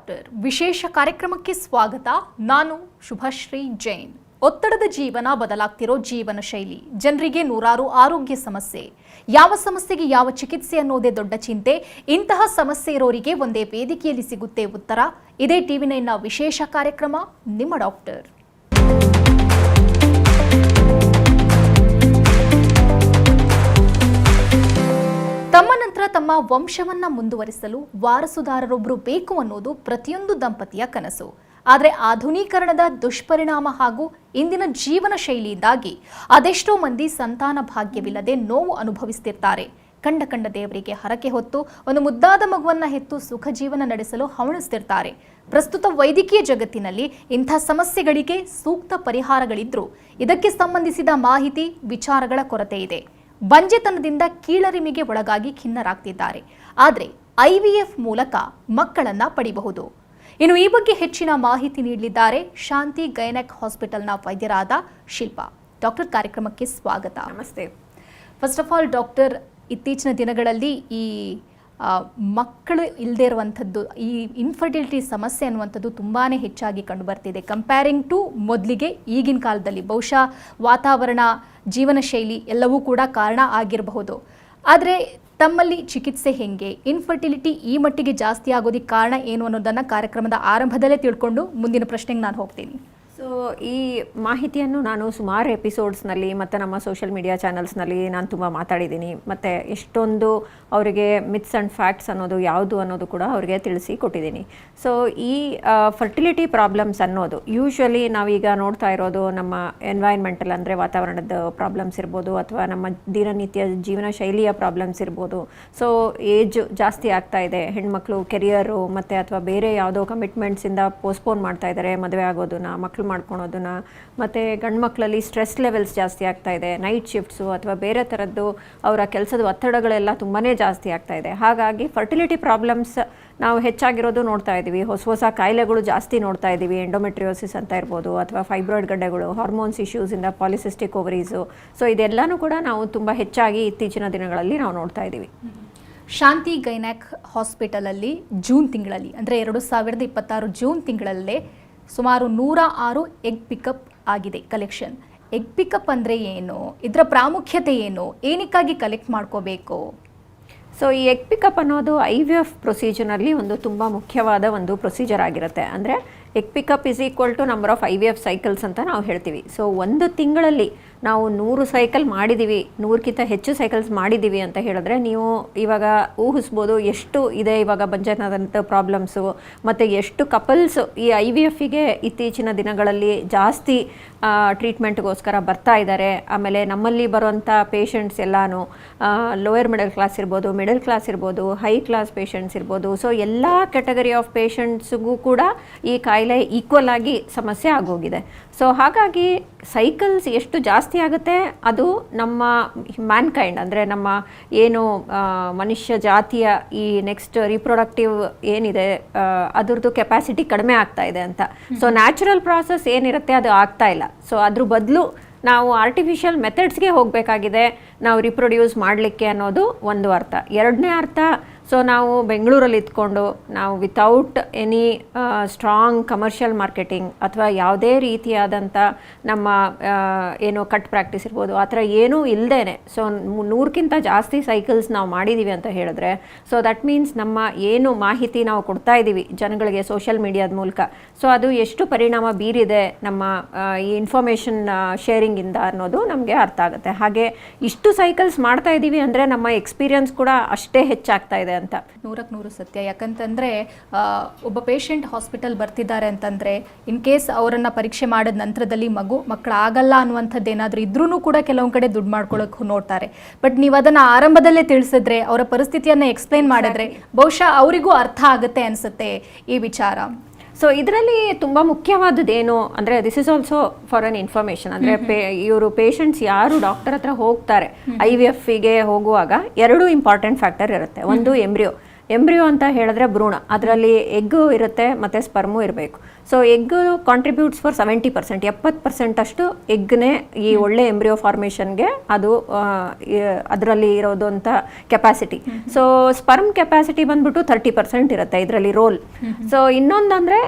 Doctor ವಿಶೇಷ ಕಾರ್ಯಕ್ರಮಕ್ಕೆ ಸ್ವಾಗತ. ನಾನು ಶುಭಶ್ರೀ ಜೈನ್. ಒತ್ತಡದ ಜೀವನ, ಬದಲಾಗ್ತಿರೋ ಜೀವನ ಶೈಲಿ, ಜನರಿಗೆ ನೂರಾರು ಆರೋಗ್ಯ ಸಮಸ್ಯೆ, ಯಾವ ಸಮಸ್ಯೆಗೆ ಯಾವ ಚಿಕಿತ್ಸೆ ಅನ್ನೋದೇ ದೊಡ್ಡ ಚಿಂತೆ. ಇಂತಹ ಸಮಸ್ಯೆ ಇರೋರಿಗೆ ಒಂದೇ ವೇದಿಕೆಯಲ್ಲಿ ಸಿಗುತ್ತೆ ಉತ್ತರ. ಇದೇ ಟಿವಿ9ನ ವಿಶೇಷ ಕಾರ್ಯಕ್ರಮ ನಿಮ್ಮ ಡಾಕ್ಟರ್. ತಮ್ಮ ನಂತರ ತಮ್ಮ ವಂಶವನ್ನ ಮುಂದುವರಿಸಲು ವಾರಸುದಾರರೊಬ್ಬರು ಬೇಕು ಅನ್ನೋದು ಪ್ರತಿಯೊಂದು ದಂಪತಿಯ ಕನಸು. ಆದರೆ ಆಧುನೀಕರಣದ ದುಷ್ಪರಿಣಾಮ ಹಾಗೂ ಇಂದಿನ ಜೀವನ ಶೈಲಿಯಿಂದಾಗಿ ಅದೆಷ್ಟೋ ಮಂದಿ ಸಂತಾನ ಭಾಗ್ಯವಿಲ್ಲದೆ ನೋವು ಅನುಭವಿಸುತ್ತಿರ್ತಾರೆ. ಕಂಡ ದೇವರಿಗೆ ಹರಕೆ ಹೊತ್ತು ಒಂದು ಮುದ್ದಾದ ಮಗುವನ್ನ ಹೆತ್ತು ಸುಖ ಜೀವನ ನಡೆಸಲು ಹವಣಿಸ್ತಿರ್ತಾರೆ. ಪ್ರಸ್ತುತ ವೈದ್ಯಕೀಯ ಜಗತ್ತಿನಲ್ಲಿ ಇಂಥ ಸಮಸ್ಯೆಗಳಿಗೆ ಸೂಕ್ತ ಪರಿಹಾರಗಳಿದ್ರೂ ಇದಕ್ಕೆ ಸಂಬಂಧಿಸಿದ ಮಾಹಿತಿ, ವಿಚಾರಗಳ ಕೊರತೆ ಇದೆ. ಬಂಜೆತನದಿಂದ ಕೀಳರಿಮೆಗೆ ಒಳಗಾಗಿ ಖಿನ್ನರಾಗ್ತಿದ್ದಾರೆ. ಆದರೆ IVF ಮೂಲಕ ಮಕ್ಕಳನ್ನ ಪಡಿಬಹುದು. ಇನ್ನು ಈ ಬಗ್ಗೆ ಹೆಚ್ಚಿನ ಮಾಹಿತಿ ನೀಡಲಿದ್ದಾರೆ ಶಾಂತಿ ಗೈನೆಕ್ ಹಾಸ್ಪಿಟಲ್ನ ವೈದ್ಯರಾದ ಶಿಲ್ಪಾ. ಡಾಕ್ಟರ್, ಕಾರ್ಯಕ್ರಮಕ್ಕೆ ಸ್ವಾಗತ. ನಮಸ್ತೆ. ಫಸ್ಟ್ ಆಫ್ ಆಲ್ ಡಾಕ್ಟರ್, ಇತ್ತೀಚಿನ ದಿನಗಳಲ್ಲಿ ಈ ಮಕ್ಕಳು ಇಲ್ಲದೆ ಇರುವಂಥದ್ದು, ಈ ಇನ್ಫರ್ಟಿಲಿಟಿ ಸಮಸ್ಯೆ ಅನ್ನುವಂಥದ್ದು ತುಂಬಾ ಹೆಚ್ಚಾಗಿ ಕಂಡುಬರ್ತಿದೆ. ಕಂಪೇರಿಂಗ್ ಟು ಮೊದಲಿಗೆ ಈಗಿನ ಕಾಲದಲ್ಲಿ ಬಹುಶಃ ವಾತಾವರಣ, ಜೀವನ ಶೈಲಿ ಎಲ್ಲವೂ ಕೂಡ ಕಾರಣ ಆಗಿರಬಹುದು. ಆದರೆ ತಮ್ಮಲ್ಲಿ ಚಿಕಿತ್ಸೆ ಹೆಂಗೆ, ಇನ್ಫರ್ಟಿಲಿಟಿ ಈ ಮಟ್ಟಿಗೆ ಜಾಸ್ತಿ ಆಗೋದಕ್ಕೆ ಕಾರಣ ಏನು ಅನ್ನೋದನ್ನು ಕಾರ್ಯಕ್ರಮದ ಆರಂಭದಲ್ಲೇ ತಿಳ್ಕೊಂಡು ಮುಂದಿನ ಪ್ರಶ್ನೆಗೆ ನಾನು ಹೋಗ್ತೀನಿ. ಸೊ ಈ ಮಾಹಿತಿಯನ್ನು ನಾನು ಸುಮಾರು ಎಪಿಸೋಡ್ಸ್ನಲ್ಲಿ ಮತ್ತು ನಮ್ಮ ಸೋಷಿಯಲ್ ಮೀಡಿಯಾ ಚಾನಲ್ಸ್ನಲ್ಲಿ ನಾನು ತುಂಬ ಮಾತಾಡಿದ್ದೀನಿ. ಮತ್ತು ಎಷ್ಟೊಂದು ಅವರಿಗೆ ಮಿತ್ಸ್ ಆ್ಯಂಡ್ ಫ್ಯಾಕ್ಟ್ಸ್ ಅನ್ನೋದು ಯಾವುದು ಅನ್ನೋದು ಕೂಡ ಅವರಿಗೆ ತಿಳಿಸಿ ಕೊಟ್ಟಿದ್ದೀನಿ. ಸೊ ಈ ಫರ್ಟಿಲಿಟಿ ಪ್ರಾಬ್ಲಮ್ಸ್ ಅನ್ನೋದು ಯೂಶ್ವಲಿ ನಾವೀಗ ನೋಡ್ತಾ ಇರೋದು ನಮ್ಮ ಎನ್ವೈರ್ಮೆಂಟಲ್, ಅಂದರೆ ವಾತಾವರಣದ ಪ್ರಾಬ್ಲಮ್ಸ್ ಇರ್ಬೋದು, ಅಥವಾ ನಮ್ಮ ದಿನನಿತ್ಯ ಜೀವನ ಶೈಲಿಯ ಪ್ರಾಬ್ಲಮ್ಸ್ ಇರ್ಬೋದು. ಸೊ ಏಜ್ ಜಾಸ್ತಿ ಆಗ್ತಾ ಇದೆ, ಹೆಣ್ಮಕ್ಳು ಕೆರಿಯರು ಮತ್ತು ಅಥವಾ ಬೇರೆ ಯಾವುದೋ ಕಮಿಟ್ಮೆಂಟ್ಸಿಂದ ಪೋಸ್ಟ್ಪೋನ್ ಮಾಡ್ತಾ ಇದ್ದಾರೆ ಮದುವೆ ಆಗೋದನ್ನ, ಮಕ್ಕಳು ಮಾಡ್ಕೊಳೋದನ್ನ. ಮತ್ತು ಗಂಡು ಮಕ್ಕಳಲ್ಲಿ ಸ್ಟ್ರೆಸ್ ಲೆವೆಲ್ಸ್ ಜಾಸ್ತಿ ಆಗ್ತಾ ಇದೆ, ನೈಟ್ ಶಿಫ್ಟ್ಸು ಅಥವಾ ಬೇರೆ ಥರದ್ದು ಅವರ ಕೆಲಸದ ಒತ್ತಡಗಳೆಲ್ಲ ತುಂಬಾ ಜಾಸ್ತಿ ಆಗ್ತಾ ಇದೆ. ಹಾಗಾಗಿ ಫರ್ಟಿಲಿಟಿ ಪ್ರಾಬ್ಲಮ್ಸ್ ನಾವು ಹೆಚ್ಚಾಗಿರೋದು ನೋಡ್ತಾ ಇದ್ದೀವಿ. ಹೊಸ ಕಾಯಿಲೆಗಳು ಜಾಸ್ತಿ ನೋಡ್ತಾ ಇದ್ದೀವಿ. ಎಂಡೋಮೆಟ್ರಿಯೋಸಿಸ್ ಅಂತ ಇರ್ಬೋದು, ಅಥವಾ ಫೈಬ್ರಾಯ್ಡ್ ಗಡ್ಡೆಗಳು, ಹಾರ್ಮೋನ್ಸ್ ಇಶ್ಯೂಸಿಂದ ಪಾಲಿಸಿಸ್ಟಿಕ್ ಓವರೀಸು. ಸೊ ಇದೆಲ್ಲನೂ ಕೂಡ ನಾವು ತುಂಬ ಹೆಚ್ಚಾಗಿ ಇತ್ತೀಚಿನ ದಿನಗಳಲ್ಲಿ ನಾವು ನೋಡ್ತಾ ಇದ್ದೀವಿ. ಶಾಂತಿ ಗೈನೆಕ್ ಹಾಸ್ಪಿಟಲಲ್ಲಿ ಜೂನ್ ತಿಂಗಳಲ್ಲಿ, ಅಂದರೆ 2026 ಜೂನ್ ತಿಂಗಳಲ್ಲೇ ಸುಮಾರು 106 ಎಗ್ ಪಿಕಪ್ ಆಗಿದೆ ಕಲೆಕ್ಷನ್. ಎಗ್ ಪಿಕಪ್ ಅಂದರೆ ಏನು, ಇದರ ಪ್ರಾಮುಖ್ಯತೆ ಏನು, ಏನಕ್ಕಾಗಿ ಕಲೆಕ್ಟ್ ಮಾಡ್ಕೋಬೇಕು? ಸೊ ಈ ಎಗ್ ಪಿಕಪ್ ಅನ್ನೋದು IVF ಪ್ರೊಸೀಜರ್ನಲ್ಲಿ ಒಂದು ತುಂಬ ಮುಖ್ಯವಾದ ಒಂದು ಪ್ರೊಸೀಜರ್ ಆಗಿರುತ್ತೆ. ಅಂದರೆ ಎಗ್ ಪಿಕಪ್ is equal to number of IVF cycles ಅಂತ ನಾವು ಹೇಳ್ತೀವಿ. ಸೊ ಒಂದು ತಿಂಗಳಲ್ಲಿ ನಾವು 100 ಸೈಕಲ್ ಮಾಡಿದ್ದೀವಿ, 100ಕ್ಕಿಂತ ಹೆಚ್ಚು ಸೈಕಲ್ಸ್ ಮಾಡಿದ್ದೀವಿ ಅಂತ ಹೇಳಿದ್ರೆ ನೀವು ಇವಾಗ ಊಹಿಸ್ಬೋದು ಎಷ್ಟು ಇದೆ ಇವಾಗ ಬಂಜೆತನದ ಪ್ರಾಬ್ಲಮ್ಸು, ಮತ್ತು ಎಷ್ಟು ಕಪಲ್ಸ್ ಈ IVFಗೆ ಇತ್ತೀಚಿನ ದಿನಗಳಲ್ಲಿ ಜಾಸ್ತಿ ಟ್ರೀಟ್ಮೆಂಟ್ಗೋಸ್ಕರ ಬರ್ತಾ ಇದ್ದಾರೆ. ಆಮೇಲೆ ನಮ್ಮಲ್ಲಿ ಬರುವಂಥ ಪೇಷಂಟ್ಸ್ ಎಲ್ಲನೂ ಲೋಯರ್ ಮಿಡಲ್ ಕ್ಲಾಸ್ ಇರ್ಬೋದು, ಮಿಡಲ್ ಕ್ಲಾಸ್ ಇರ್ಬೋದು, ಹೈ ಕ್ಲಾಸ್ ಪೇಷಂಟ್ಸ್ ಇರ್ಬೋದು. ಸೊ ಎಲ್ಲ ಕ್ಯಾಟಗರಿ ಆಫ್ ಪೇಷಂಟ್ಸ್ಗೂ ಕೂಡ ಈ ಕಾಯಿಲೆ ಈಕ್ವಲ್ ಆಗಿ ಸಮಸ್ಯೆ ಆಗೋಗಿದೆ. ಸೊ ಹಾಗಾಗಿ ಸೈಕಲ್ಸ್ ಎಷ್ಟು ಜಾಸ್ತಿ ಆಗುತ್ತೆ ಅದು ನಮ್ಮ ಮ್ಯಾನ್ಕೈಂಡ್, ಅಂದರೆ ನಮ್ಮ ಏನು ಮನುಷ್ಯ ಜಾತಿಯ ಈ ನೆಕ್ಸ್ಟ್ ರಿಪ್ರೊಡಕ್ಟಿವ್ ಏನಿದೆ ಅದ್ರದ್ದು ಕೆಪಾಸಿಟಿ ಕಡಿಮೆ ಆಗ್ತಾ ಇದೆ ಅಂತ. ಸೊ ನ್ಯಾಚುರಲ್ ಪ್ರಾಸೆಸ್ ಏನಿರುತ್ತೆ ಅದು ಆಗ್ತಾ ಇಲ್ಲ. ಸೊ ಅದ್ರ ಬದಲು ನಾವು ಆರ್ಟಿಫಿಷಿಯಲ್ ಮೆಥಡ್ಸ್ಗೆ ಹೋಗಬೇಕಾಗಿದೆ ನಾವು ರಿಪ್ರೊಡ್ಯೂಸ್ ಮಾಡಲಿಕ್ಕೆ ಅನ್ನೋದು ಒಂದು ಅರ್ಥ. ಎರಡನೇ ಅರ್ಥ, ಸೊ ನಾವು ಬೆಂಗಳೂರಲ್ಲಿ ಇದ್ಕೊಂಡು ನಾವು without any strong commercial marketing ಅಥವಾ ಯಾವುದೇ ರೀತಿಯಾದಂಥ ನಮ್ಮ ಏನು ಕಟ್ ಪ್ರಾಕ್ಟೀಸ್ ಇರ್ಬೋದು ಆ ಥರ ಏನೂ ಇಲ್ಲದೇ ಸೊ 100ಕ್ಕಿಂತ ಜಾಸ್ತಿ ಸೈಕಲ್ಸ್ ನಾವು ಮಾಡಿದ್ದೀವಿ ಅಂತ ಹೇಳಿದ್ರೆ, ಸೊ ದಟ್ ಮೀನ್ಸ್ ನಮ್ಮ ಏನು ಮಾಹಿತಿ ನಾವು ಕೊಡ್ತಾ ಇದ್ದೀವಿ ಜನಗಳಿಗೆ ಸೋಷಿಯಲ್ ಮೀಡಿಯಾದ ಮೂಲಕ, ಸೊ ಅದು ಎಷ್ಟು ಪರಿಣಾಮ ಬೀರಿದೆ ನಮ್ಮ ಈ ಇನ್ಫಾರ್ಮೇಷನ್ ಶೇರಿಂಗಿಂದ ಅನ್ನೋದು ನಮಗೆ ಅರ್ಥ ಆಗುತ್ತೆ. ಹಾಗೆ ಇಷ್ಟು ಸೈಕಲ್ಸ್ ಮಾಡ್ತಾ ಇದ್ದೀವಿ ಅಂದರೆ ನಮ್ಮ ಎಕ್ಸ್ಪೀರಿಯನ್ಸ್ ಕೂಡ ಅಷ್ಟೇ ಹೆಚ್ಚಾಗ್ತಾ ಇದೆ ಅಂತ. 100% ಸತ್ಯ. ಯಾಕಂತಂದರೆ ಒಬ್ಬ ಪೇಷಂಟ್ ಹಾಸ್ಪಿಟಲ್ ಬರ್ತಿದ್ದಾರೆ ಅಂತಂದರೆ ಇನ್ ಕೇಸ್ ಅವರನ್ನು ಪರೀಕ್ಷೆ ಮಾಡಿದ ನಂತರದಲ್ಲಿ ಮಕ್ಕಳಾಗಲ್ಲ ಅನ್ನುವಂಥದ್ದು ಏನಾದರೂ ಇದ್ರೂ ಕೂಡ ಕೆಲವೊಂದು ಕಡೆ ದುಡ್ಡು ಮಾಡ್ಕೊಳ್ಳೋಕೆ ನೋಡ್ತಾರೆ. ಬಟ್ ನೀವು ಅದನ್ನು ಆರಂಭದಲ್ಲೇ ತಿಳಿಸಿದ್ರೆ, ಅವರ ಪರಿಸ್ಥಿತಿಯನ್ನು ಎಕ್ಸ್ಪ್ಲೈನ್ ಮಾಡಿದ್ರೆ ಬಹುಶಃ ಅವರಿಗೂ ಅರ್ಥ ಆಗುತ್ತೆ ಅನಿಸುತ್ತೆ ಈ ವಿಚಾರ. ಸೊ ಇದರಲ್ಲಿ ತುಂಬ ಮುಖ್ಯವಾದದ್ದೇನು ಅಂದರೆ this is also for an information. ಅಂದರೆ ಇವರು ಪೇಷಂಟ್ಸ್ ಯಾರು ಡಾಕ್ಟರ್ ಹತ್ರ ಹೋಗ್ತಾರೆ IVFಗೆ ಹೋಗುವಾಗ 2 ಇಂಪಾರ್ಟೆಂಟ್ ಫ್ಯಾಕ್ಟರ್ ಇರುತ್ತೆ. ಒಂದು ಎಂಬ್ರಿಯೋ ಅಂತ ಹೇಳಿದ್ರೆ ಭ್ರೂಣ, ಅದರಲ್ಲಿ ಎಗ್ಗು ಇರುತ್ತೆ ಮತ್ತು ಸ್ಪರ್ಮು ಇರಬೇಕು. ಸೊ ಎಗ್ ಕಾಂಟ್ರಿಬ್ಯೂಟ್ಸ್ ಫಾರ್ 70%, 70% ಅಷ್ಟು ಎಗ್ನೇ ಈ ಒಳ್ಳೆ ಎಂಬ್ರಿಯೋ ಫಾರ್ಮೇಷನ್ಗೆ ಅದು ಅದರಲ್ಲಿ ಇರೋದು ಅಂತ ಕೆಪಾಸಿಟಿ. ಸೊ ಸ್ಪರ್ಮ್ ಕೆಪಾಸಿಟಿ ಬಂದ್ಬಿಟ್ಟು 30% ಇರುತ್ತೆ ಇದರಲ್ಲಿ ರೋಲ್. ಸೊ ಇನ್ನೊಂದಂದರೆ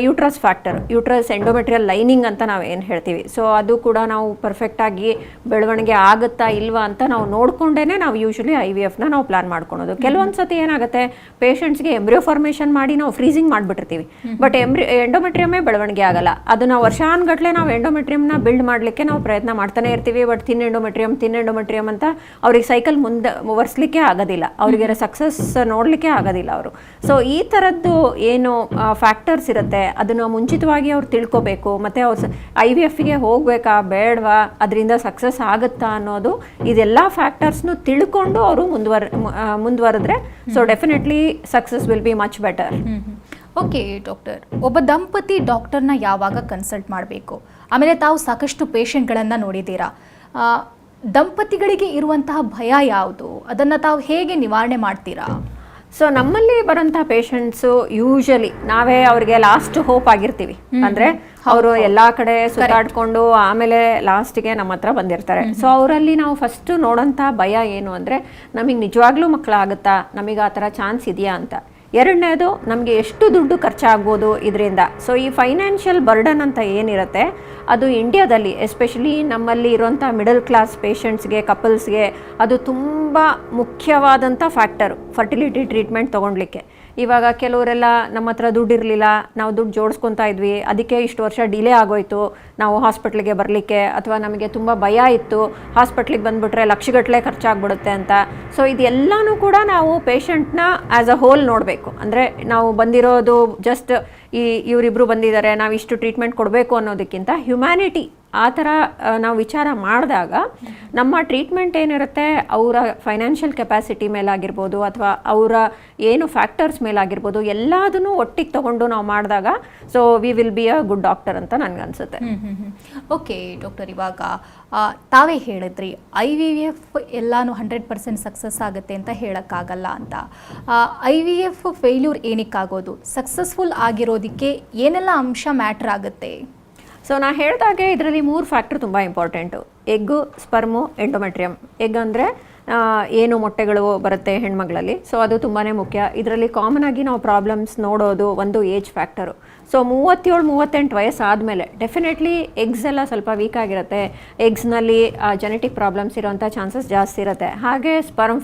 uterus factor, uterus endometrial lining ಅಂತ ನಾವು ಏನು ಹೇಳ್ತೀವಿ. ಸೊ ಅದು ಕೂಡ ನಾವು ಪರ್ಫೆಕ್ಟಾಗಿ ಬೆಳವಣಿಗೆ ಆಗುತ್ತಾ ಇಲ್ವಾ ಅಂತ ನಾವು ನೋಡ್ಕೊಂಡೇ ನಾವು ಯೂಶಲಿ IVFನ ನಾವು ಪ್ಲಾನ್ ಮಾಡ್ಕೊಳೋದು. ಕೆಲವೊಂದು ಸತಿ ಏನಾಗುತ್ತೆ, ಪೇಷಂಟ್ಸ್ಗೆ ಎಂಬ್ರಿಯೋ ಫಾರ್ಮೇಷನ್ ಮಾಡಿ ನಾವು ಫ್ರೀಸಿಂಗ್ ಮಾಡಿಬಿಟ್ಟಿರ್ತೀವಿ, ಬಟ್ ಎಂಡೋಮೆಟ್ರಿಯಮೇ ಬೆಳವಣಿಗೆ ಆಗಲ್ಲ. ಅದನ್ನ ವರ್ಷಾನ್ಗಟ್ಲೆ ನಾವು ಎಂಡೋಮೆಟ್ರಿಯಮ್ನ ಬಿಲ್ಡ್ ಮಾಡಲಿಕ್ಕೆ ನಾವು ಪ್ರಯತ್ನ ಮಾಡ್ತಾನೆ ಇರ್ತೀವಿ, ಬಟ್ ತಿನ್ ಎಂಡೋಮೆಟ್ರಿಯಮ್ ಅಂತ ಅವ್ರಿಗೆ ಸೈಕಲ್ ಮುಂದೆ ವರ್ಸ್ಲಿಕ್ಕೆ ಆಗೋದಿಲ್ಲ, ಅವರಿಗೆ ಸಕ್ಸಸ್ ನೋಡಲಿಕ್ಕೆ ಆಗೋದಿಲ್ಲ ಅವರು. ಸೊ ಈ ಥರದ್ದು ಏನು ಫ್ಯಾಕ್ಟರ್ಸ್ ಇರುತ್ತೆ ಅದನ್ನು ಮುಂಚಿತವಾಗಿ ಅವ್ರು ತಿಳ್ಕೊಬೇಕು. ಮತ್ತು ಅವ್ರು IVFಗೆ ಹೋಗ್ಬೇಕಾ ಬೇಡವಾ, ಅದರಿಂದ ಸಕ್ಸಸ್ ಆಗುತ್ತಾ ಅನ್ನೋದು, ಇದೆಲ್ಲ ಫ್ಯಾಕ್ಟರ್ಸ್ನು ತಿಳ್ಕೊಂಡು ಅವರು ಮುಂದುವರೆದ್ರೆ so definitely success will be much better. Okay doctor, ಒಬ್ಬ ದಂಪತಿ ಡಾಕ್ಟರ್ನ ಯಾವಾಗ ಕನ್ಸಲ್ಟ್ ಮಾಡಬೇಕು? ಆಮೇಲೆ ತಾವು ಸಾಕಷ್ಟು ಪೇಷಂಟ್ಗಳನ್ನು ನೋಡಿದ್ದೀರಾ, ದಂಪತಿಗಳಿಗೆ ಇರುವಂತಹ ಭಯ ಯಾವುದು, ಅದನ್ನು ತಾವು ಹೇಗೆ ನಿವಾರಣೆ ಮಾಡ್ತೀರಾ? ಸೊ ನಮ್ಮಲ್ಲಿ ಬರೋಂಥ ಪೇಷಂಟ್ಸು ಯೂಶಲಿ ನಾವೇ ಅವ್ರಿಗೆ ಲಾಸ್ಟ್ ಹೋಪ್ ಆಗಿರ್ತೀವಿ. ಅಂದರೆ ಅವರು ಎಲ್ಲ ಕಡೆ ಸುತ್ತಾಡ್ಕೊಂಡು ಆಮೇಲೆ ಲಾಸ್ಟಿಗೆ ನಮ್ಮ ಹತ್ರ ಬಂದಿರ್ತಾರೆ. ಸೊ ಅವರಲ್ಲಿ ನಾವು ಫಸ್ಟು ನೋಡೋಂಥ ಭಯ ಏನು ಅಂದರೆ, ನಮಗೆ ನಿಜವಾಗ್ಲೂ ಮಕ್ಕಳಾಗುತ್ತಾ, ನಮಗೆ ಆ ಥರ ಚಾನ್ಸ್ ಇದೆಯಾ ಅಂತ. ಎರಡನೇದು, ನಮಗೆ ಎಷ್ಟು ದುಡ್ಡು ಖರ್ಚಾಗ್ಬೋದು ಇದರಿಂದ. ಸೊ ಈ ಫೈನಾನ್ಷಿಯಲ್ ಬರ್ಡನ್ ಅಂತ ಏನಿರುತ್ತೆ ಅದು ಇಂಡಿಯಾದಲ್ಲಿ ಎಸ್ಪೆಷಲಿ ನಮ್ಮಲ್ಲಿ ಇರುವಂಥ ಮಿಡಲ್ ಕ್ಲಾಸ್ ಪೇಷಂಟ್ಸ್ಗೆ, ಕಪಲ್ಸ್ಗೆ ಅದು ತುಂಬ ಮುಖ್ಯವಾದಂಥ ಫ್ಯಾಕ್ಟರು ಫರ್ಟಿಲಿಟಿ ಟ್ರೀಟ್ಮೆಂಟ್ ತೊಗೊಳ್ಲಿಕ್ಕೆ. ಇವಾಗ ಕೆಲವರೆಲ್ಲ ನಮ್ಮ ಹತ್ರ ದುಡ್ಡು ಇರಲಿಲ್ಲ, ನಾವು ದುಡ್ಡು ಜೋಡಿಸ್ಕೊತಾ ಇದ್ವಿ, ಅದಕ್ಕೆ ಇಷ್ಟು ವರ್ಷ ಡಿಲೇ ಆಗೋಯ್ತು ನಾವು ಹಾಸ್ಪಿಟ್ಲಿಗೆ ಬರಲಿಕ್ಕೆ, ಅಥವಾ ನಮಗೆ ತುಂಬ ಭಯ ಇತ್ತು ಹಾಸ್ಪಿಟ್ಲಿಗೆ ಬಂದುಬಿಟ್ರೆ ಲಕ್ಷಗಟ್ಟಲೆ ಖರ್ಚಾಗ್ಬಿಡುತ್ತೆ ಅಂತ. ಸೊ ಇದೆಲ್ಲನೂ ಕೂಡ ನಾವು ಪೇಷಂಟ್ನ ಆ್ಯಸ್ ಅ ಹೋಲ್ ನೋಡಬೇಕು. ಅಂದರೆ ನಾವು ಬಂದಿರೋದು ಜಸ್ಟ್ ಇವರಿಬ್ಬರು ಬಂದಿದ್ದಾರೆ ನಾವು ಇಷ್ಟು ಟ್ರೀಟ್ಮೆಂಟ್ ಕೊಡಬೇಕು ಅನ್ನೋದಕ್ಕಿಂತ ಹ್ಯುಮ್ಯಾನಿಟಿ ಆ ಥರ ನಾವು ವಿಚಾರ ಮಾಡಿದಾಗ ನಮ್ಮ ಟ್ರೀಟ್ಮೆಂಟ್ ಏನಿರುತ್ತೆ ಅವರ ಫೈನಾನ್ಷಿಯಲ್ ಕೆಪಾಸಿಟಿ ಮೇಲಾಗಿರ್ಬೋದು ಅಥವಾ ಅವರ ಏನು ಫ್ಯಾಕ್ಟರ್ಸ್ ಮೇಲಾಗಿರ್ಬೋದು ಎಲ್ಲದನ್ನು ಒಟ್ಟಿಗೆ ತೊಗೊಂಡು ನಾವು ಮಾಡಿದಾಗ so we will be a good doctor ಅಂತ ನನಗನ್ಸುತ್ತೆ. ಓಕೆ ಡಾಕ್ಟರ್, ಇವಾಗ ತಾವೇ ಹೇಳಿದ್ರಿ IVF ಎಲ್ಲಾನು 100% ಸಕ್ಸಸ್ ಆಗುತ್ತೆ ಅಂತ ಹೇಳೋಕ್ಕಾಗಲ್ಲ ಅಂತ. IVF ಫೇಲ್ಯೂರ್ ಏನಕ್ಕಾಗೋದು, ಸಕ್ಸಸ್ಫುಲ್ ಆಗಿರೋದಕ್ಕೆ ಏನೆಲ್ಲ ಅಂಶ ಮ್ಯಾಟ್ರ್ ಆಗುತ್ತೆ? ಸೊ ನಾ ಹೇಳಿದಾಗೆ ಇದರಲ್ಲಿ 3 ಫ್ಯಾಕ್ಟರ್ ತುಂಬ important: egg, sperm, endometrium. Egg ಅಂದರೆ ಏನು ಮೊಟ್ಟೆಗಳು ಬರುತ್ತೆ ಹೆಣ್ಮಗಳಲ್ಲಿ, ಸೊ ಅದು ತುಂಬಾ ಮುಖ್ಯ. ಇದರಲ್ಲಿ ಕಾಮನ್ ಆಗಿ ನಾವು ಪ್ರಾಬ್ಲಮ್ಸ್ ನೋಡೋದು ಒಂದು ಏಜ್ ಫ್ಯಾಕ್ಟರು. ಸೊ 37-38 ವಯಸ್ಸಾದಮೇಲೆ ಡೆಫಿನೆಟ್ಲಿ ಎಗ್ಸ್ ಎಲ್ಲ ಸ್ವಲ್ಪ ವೀಕ್ ಆಗಿರುತ್ತೆ, ಎಗ್ಸ್ನಲ್ಲಿ ಜೆನೆಟಿಕ್ ಪ್ರಾಬ್ಲಮ್ಸ್ ಇರೋಂಥ ಚಾನ್ಸಸ್ ಜಾಸ್ತಿ ಇರುತ್ತೆ. ಹಾಗೆ sperm